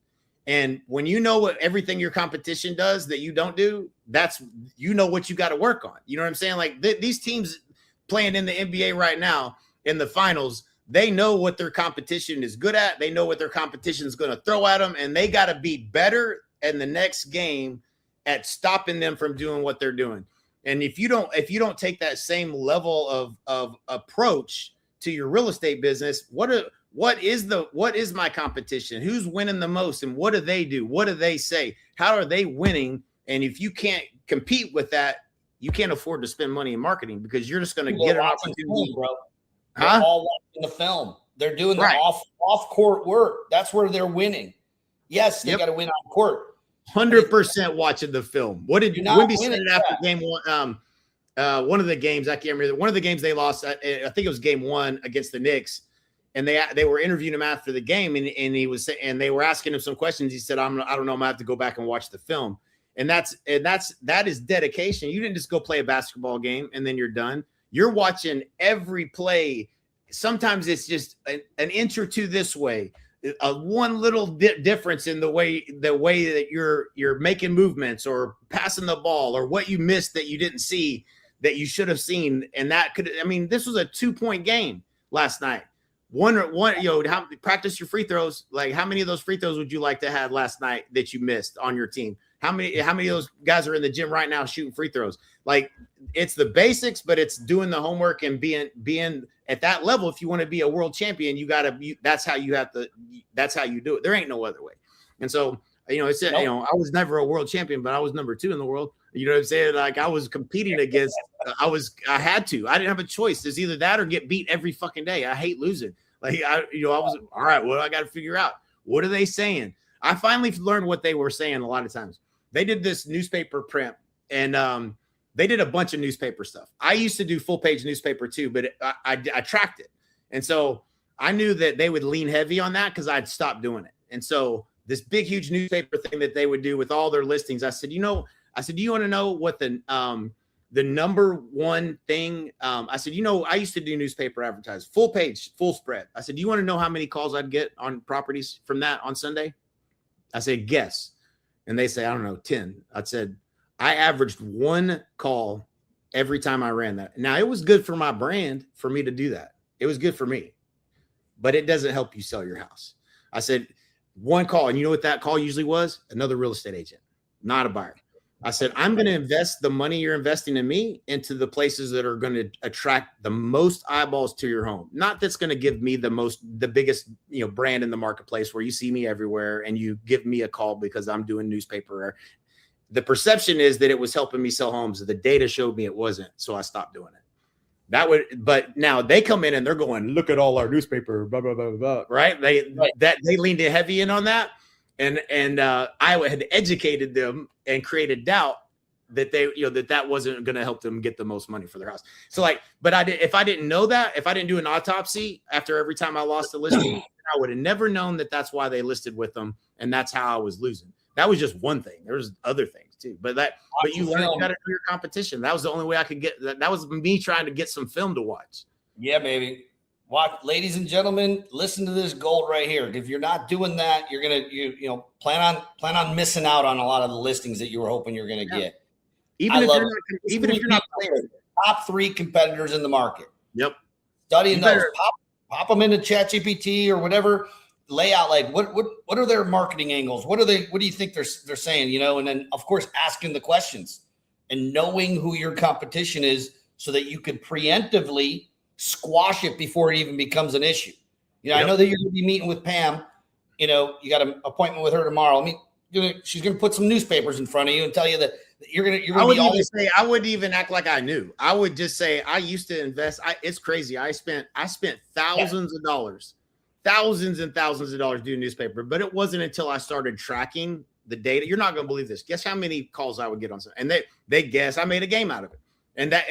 Speaker 3: And when you know what everything your competition does that you don't do, that's what you got to work on. You know what I'm saying? Like these teams playing in the NBA right now in the finals, they know what their competition is good at. They know what their competition is going to throw at them, and they got to be better in the next game at stopping them from doing what they're doing. And if you don't take that same level of approach to your real estate business, what is my competition? Who's winning the most, and what do they do? What do they say? How are they winning? And if you can't compete with that, You can't afford to spend money in marketing because you're just going to
Speaker 2: People
Speaker 3: get
Speaker 2: are
Speaker 3: an
Speaker 2: watching
Speaker 3: opportunity.
Speaker 2: film, bro.
Speaker 3: Huh?
Speaker 2: They're all watching the film. They're doing the
Speaker 3: Right.
Speaker 2: off court work. That's where they're winning. Yes, they got to win on court.
Speaker 3: 100% watching the film. What did Wimby said it after game one? One of the games, I can't remember. One of the games they lost, I think it was game 1 against the Knicks, and they were interviewing him after the game, and they were asking him some questions. He said, "I don't know. I'm gonna have to go back and watch the film." And that is dedication. You didn't just go play a basketball game and then you're done. You're watching every play. Sometimes it's just an inch or two this way, one little difference in the way that you're making movements or passing the ball, or what you missed that you didn't see that you should have seen. And that could, I mean, this was a 2-point game last night. One, practice your free throws. Like, how many of those free throws would you like to have last night that you missed on your team? How many of those guys are in the gym right now shooting free throws? Like, it's the basics, but it's doing the homework and being at that level. If you want to be a world champion, that's how you do it. There ain't no other way. And so, I was never a world champion, but I was number 2 in the world. You know what I'm saying? Like, I was competing against, I didn't have a choice. It's either that or get beat every fucking day. I hate losing. Like, I was, all right, well, I got to figure out, what are they saying? I finally learned what they were saying a lot of times. They did this newspaper print, and they did a bunch of newspaper stuff. I used to do full page newspaper too, but I tracked it. And so I knew that they would lean heavy on that because I'd stopped doing it. And so this big, huge newspaper thing that they would do with all their listings, I said, do you want to know what the number one thing? I said, I used to do newspaper advertising, full page, full spread. I said, do you want to know how many calls I'd get on properties from that on Sunday? I said, guess. And they say, I don't know, 10. I said, I averaged 1 call every time I ran that. Now, it was good for my brand for me to do that. It was good for me, but it doesn't help you sell your house. I said, 1 call. And you know what that call usually was? Another real estate agent, not a buyer. I said, I'm going to invest the money you're investing in me into the places that are going to attract the most eyeballs to your home. Not that's going to give me the biggest, brand in the marketplace where you see me everywhere and you give me a call because I'm doing newspaper. The perception is that it was helping me sell homes. The data showed me it wasn't. So I stopped doing it. But now they come in and they're going, look at all our newspaper, blah, blah, blah, blah, right? They leaned heavy in on that. And I had educated them and created doubt that that wasn't going to help them get the most money for their house. So if I didn't know that, if I didn't do an autopsy after every time I lost a listing, I would have never known that that's why they listed with them. And that's how I was losing. That was just one thing. There's other things too, but you learn how to do your competition. That was the only way I could get that. That was me trying to get some film to watch.
Speaker 2: Yeah, baby. Watch, ladies and gentlemen, listen to this gold right here. If you're not doing that, you're gonna plan on missing out on a lot of the listings that you were hoping you're gonna get.
Speaker 3: Even if you're not playing.
Speaker 2: Top 3 competitors in the market.
Speaker 3: Yep.
Speaker 2: Studying those, pop them into ChatGPT or whatever. Lay out like what are their marketing angles? What do you think they're saying? And then of course asking the questions and knowing who your competition is so that you can preemptively squash it before it even becomes an issue. I know that you're going to be meeting with Pam. You got an appointment with her tomorrow. She's going to put some newspapers in front of you and tell you that you're going to.
Speaker 3: I wouldn't even act like I knew. I would just say I used to invest. It's crazy. I spent thousands of dollars, thousands and thousands of dollars doing newspaper, but it wasn't until I started tracking the data. You're not going to believe this. Guess how many calls I would get on something, and they guess I made a game out of it. And that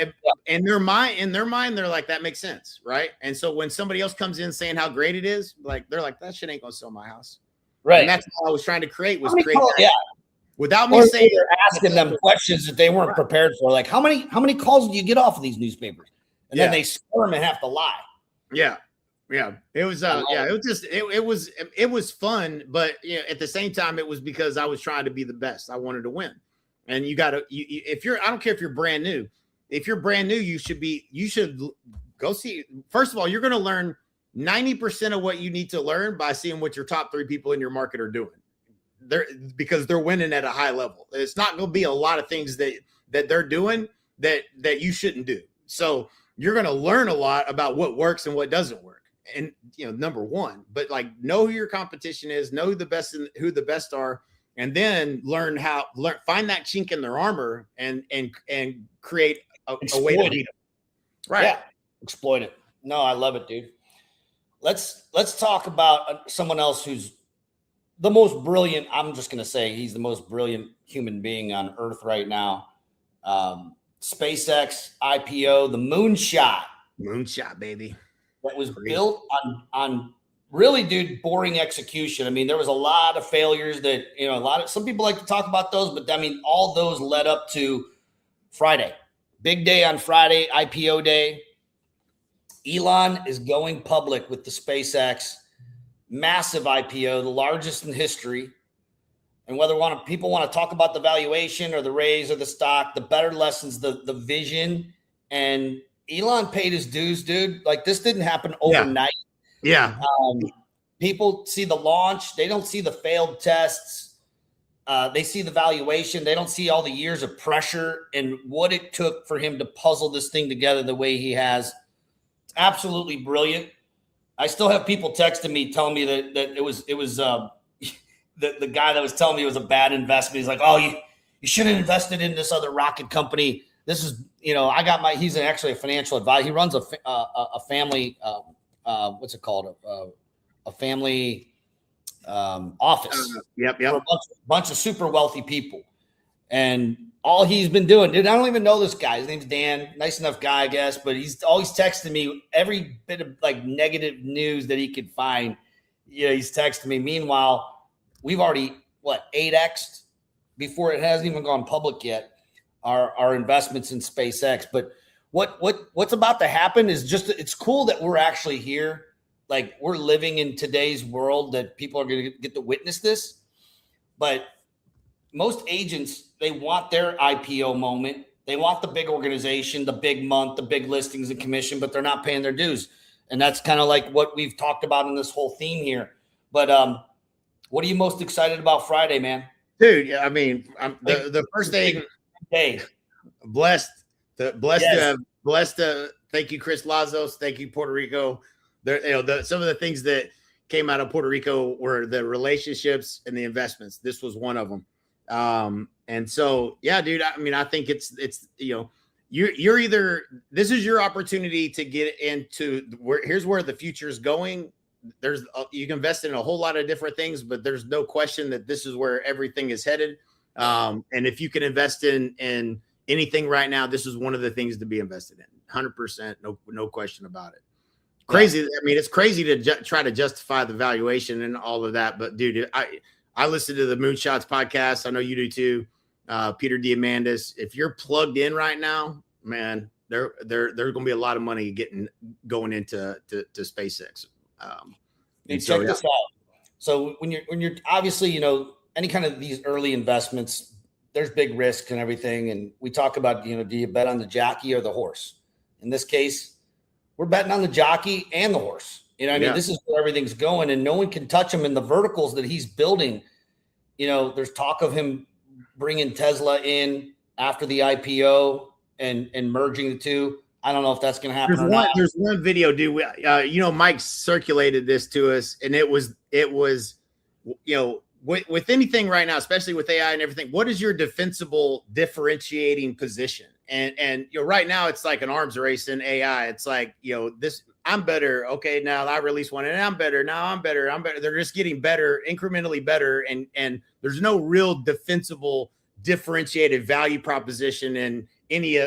Speaker 3: in their mind, they're like, that makes sense, right? And so when somebody else comes in saying how great it is, they're like, that shit ain't gonna sell my house, right? And that's what I was trying to create without me saying
Speaker 2: they're asking them questions that they weren't prepared for. Like, how many calls do you get off of these newspapers? And then they squirm and have to lie.
Speaker 3: Yeah. It was it was fun, but at the same time, it was because I was trying to be the best. I wanted to win, and I don't care if you're brand new. If you're brand new, you should go see. First of all, you're going to learn 90% of what you need to learn by seeing what your top 3 people in your market are doing. Because they're winning at a high level. It's not going to be a lot of things that they're doing that you shouldn't do. So you're going to learn a lot about what works and what doesn't work. And number one, but know who your competition is, know who the best are, and then find that chink in their armor and create a way to beat them. Right.
Speaker 2: Yeah. Exploit it. No, I love it, dude. Let's talk about someone else who's the most brilliant. I'm just going to say he's the most brilliant human being on earth right now. SpaceX IPO, the
Speaker 3: moonshot, baby.
Speaker 2: That was built on really, dude, boring execution. I mean, there was a lot of failures that, some people like to talk about those, but I mean, all those led up to Friday. Big day on Friday, IPO day. Elon is going public with the SpaceX massive IPO, the largest in history. And whether people want to talk about the valuation or the raise or the stock, the better lessons, the vision. And Elon paid his dues, dude. Like, this didn't happen overnight.
Speaker 3: Yeah.
Speaker 2: People see the launch. They don't see the failed tests. They see the valuation. They don't see all the years of pressure and what it took for him to puzzle this thing together the way he has. It's absolutely brilliant. I still have people texting me telling me that it was the guy that was telling me it was a bad investment. He's like, oh, you should have invested in this other rocket company. This is, he's actually a financial advisor. He runs a family, what's it called? A family office.
Speaker 3: Yep.
Speaker 2: For a bunch of super wealthy people. And all he's been doing, dude, I don't even know this guy. His name's Dan. Nice enough guy, I guess. But he's always texting me every bit of like negative news that he could find. Yeah, he's texting me. Meanwhile, we've already 8x'd before it hasn't even gone public yet. Our investments in SpaceX. But what's about to happen is it's cool that we're actually here. Like, we're living in today's world that people are going to get to witness this. But most agents, they want their IPO moment. They want the big organization, the big month, the big listings and commission, but they're not paying their dues. And that's kind of like what we've talked about in this whole theme here. But what are you most excited about Friday, man?
Speaker 3: Dude, I mean, the first thing,
Speaker 2: hey,
Speaker 3: blessed.
Speaker 2: Yes.
Speaker 3: Thank you, Chris Lazos. Thank you, Puerto Rico. Some of the things that came out of Puerto Rico were the relationships and the investments. This was one of them. And so, yeah, dude, I mean, I think it's you're either, this is your opportunity to get into here's where the future is going. You can invest in a whole lot of different things, but there's no question that this is where everything is headed. And if you can invest in anything right now, this is one of the things to be invested in. 100%. No question about it. Crazy. Yeah. I mean, it's crazy to try to justify the valuation and all of that. But dude, I listen to the Moonshots podcast. I know you do too. Peter Diamandis. If you're plugged in right now, man, there's going to be a lot of money going into SpaceX.
Speaker 2: Check this out. So when you're obviously, any kind of these early investments, there's big risk and everything. And we talk about, do you bet on the jockey or the horse? In this case, we're betting on the jockey and the horse. I mean, this is where everything's going, and no one can touch him in the verticals that he's building. There's talk of him bringing Tesla in after the IPO and merging the two. I don't know if that's going to happen or not.
Speaker 3: There's one video, dude. Mike circulated this to us, and it was with anything right now, especially with AI and everything, what is your defensible differentiating position? And right now it's like an arms race in AI. It's like, this, I'm better. Okay, now I release one and I'm better. Now I'm better. They're just getting better, incrementally better. And there's no real defensible differentiated value proposition in any,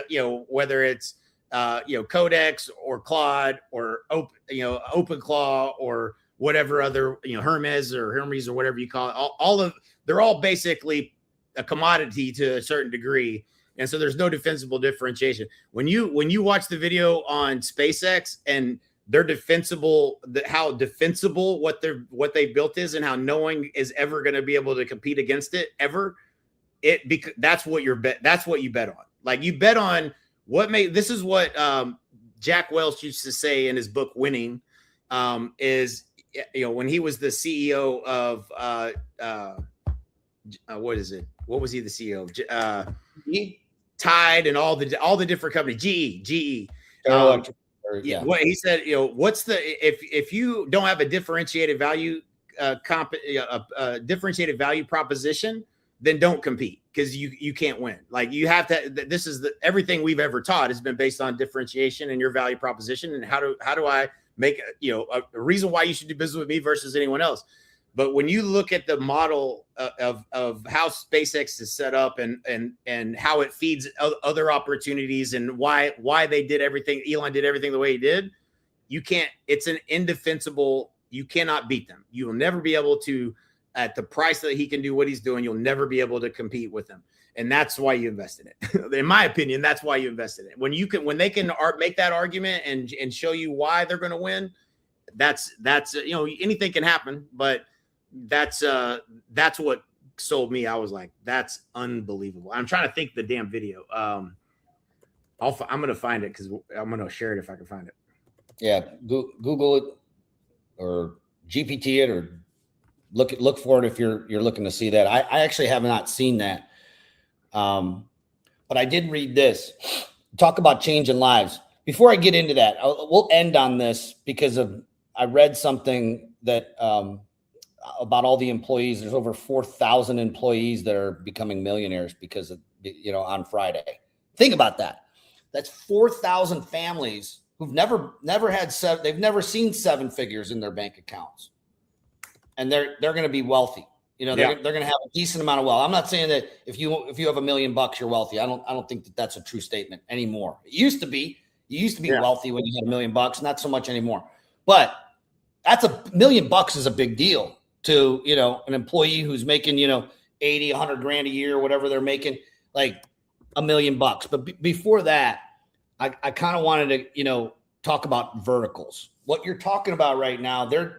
Speaker 3: whether it's, Codex or Claude or OpenClaw or whatever other, Hermes or whatever you call it. They're all basically a commodity to a certain degree. And so there's no defensible differentiation. When you watch the video on SpaceX and they're defensible, how defensible what they built is, and how no one is ever going to be able to compete against it ever. That's what you bet on. Like, you bet on this is what Jack Welch used to say in his book Winning, is when he was the CEO of what is it? What was he the CEO of? Tide and all the different companies, GE.
Speaker 2: Yeah.
Speaker 3: What he said, what's the if you don't have a differentiated value a differentiated value proposition, then don't compete, because you can't win. Like, you have to. This is everything we've ever taught has been based on differentiation and your value proposition, and how do I make a reason why you should do business with me versus anyone else. But when you look at the model of how SpaceX is set up and how it feeds other opportunities, and why they did everything, Elon did everything the way he did, you can't. It's an indefensible. You cannot beat them. You will never be able to, at the price that he can do what he's doing, you'll never be able to compete with him. And that's why you invest in it. In my opinion, that's why you invest in it. When they can make that argument and show you why they're going to win, that's anything can happen, but that's what sold me. I was like, that's unbelievable. I'm trying to think the damn video. I'm going to find it, because I'm going to share it if I can find it.
Speaker 2: Yeah. Google it or GPT it, or look for it if you're looking to see that. I actually have not seen that. But I did read this. Talk about changing lives. Before I get into that, we'll end on this because I read something that about all the employees. There's over 4,000 employees that are becoming millionaires because of, on Friday. Think about that. That's 4,000 families who've never had they've never seen seven figures in their bank accounts. And they're going to be wealthy. They're going to have a decent amount of wealth. I'm not saying that if you have $1 million, you're wealthy. I don't think that that's a true statement anymore. It used to be. You used to be wealthy when you had $1 million, not so much anymore. But that's $1 million is a big deal to, an employee who's making, 80, 100 grand a year, whatever they're making, like $1 million. But before that, I kind of wanted to, talk about verticals. What you're talking about right now, they're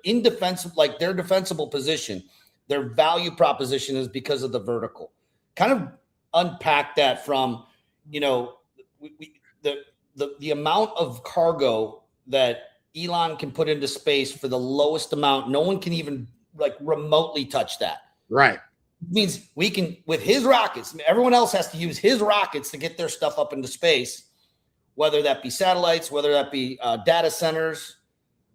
Speaker 2: indefensible, like their defensible position, their value proposition is because of the vertical. Kind of unpack that from, the amount of cargo that Elon can put into space for the lowest amount. No one can even like remotely touch that.
Speaker 3: Right.
Speaker 2: It means we can, with his rockets, everyone else has to use his rockets to get their stuff up into space, whether that be satellites, whether that be data centers.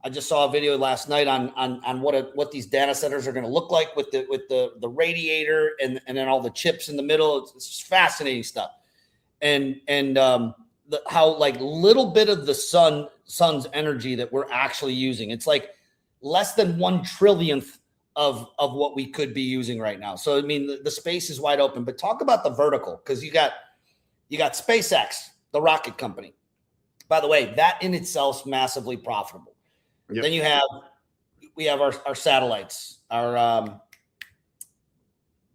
Speaker 2: I just saw a video last night on what these data centers are going to look like with the radiator and then all the chips in the middle. It's fascinating stuff. And how like little bit of the sun's energy that we're actually using. It's like less than 1/trillionth of what we could be using right now. So I mean the space is wide open. But talk about the vertical, because you got SpaceX, the rocket company. By the way, that in itself is massively profitable. Yep. Then we have our satellites, our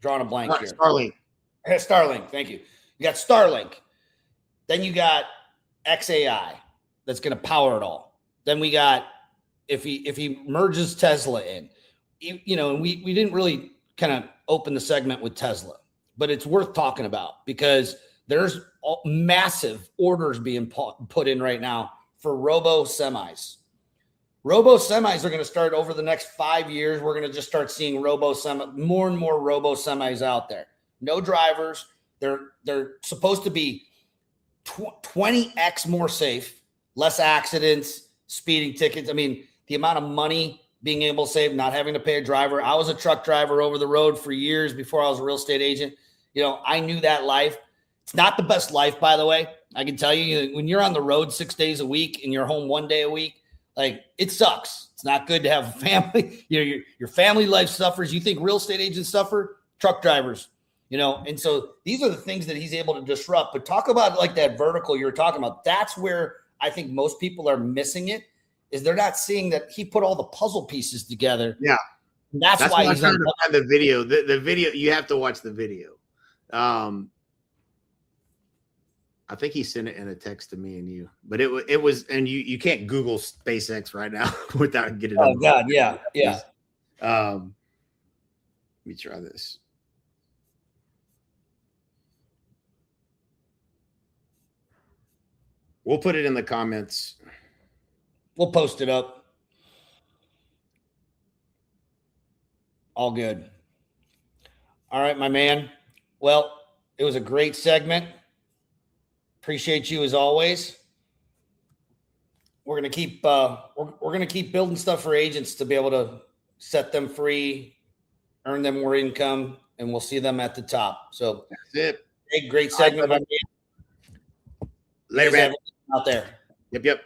Speaker 2: drawing a blank here. Starlink. Thank you. You got Starlink. Then you got XAI that's going to power it all. Then we got if he merges Tesla in, and we didn't really kind of open the segment with Tesla, but it's worth talking about because there's massive orders being put in right now for robo semis. Robo semis are going to start over the next 5 years. We're going to just start seeing more and more robo semis out there. No drivers. They're supposed to be 20x more safe, less accidents, speeding tickets. I mean, the amount of money being able to save, not having to pay a driver. I was a truck driver over the road for years before I was a real estate agent. I knew that life. It's not the best life, by the way. I can tell you, when you're on the road 6 days a week and you're home 1 day a week, like it sucks. It's not good to have a family. Your family life suffers. You think real estate agents suffer? Truck drivers, and so these are the things that he's able to disrupt. But talk about like that vertical you're talking about. That's where I think most people are missing it, is they're not seeing that he put all the puzzle pieces together.
Speaker 3: Yeah.
Speaker 2: And that's why
Speaker 3: I'm trying to find the video. The video, you have to watch the video. I think he sent it in a text to me and you, but it was, and you can't Google SpaceX right now without getting.
Speaker 2: Oh God, yeah.
Speaker 3: Let me try this. We'll put it in the comments.
Speaker 2: We'll post it up. All good. All right, my man. Well, it was a great segment. Appreciate you as always. We're gonna keep we're gonna keep building stuff for agents to be able to set them free, earn them more income, and we'll see them at the top. So
Speaker 3: that's it.
Speaker 2: Hey, great segment, my man.
Speaker 3: Later, man.
Speaker 2: Out there.
Speaker 3: Yep.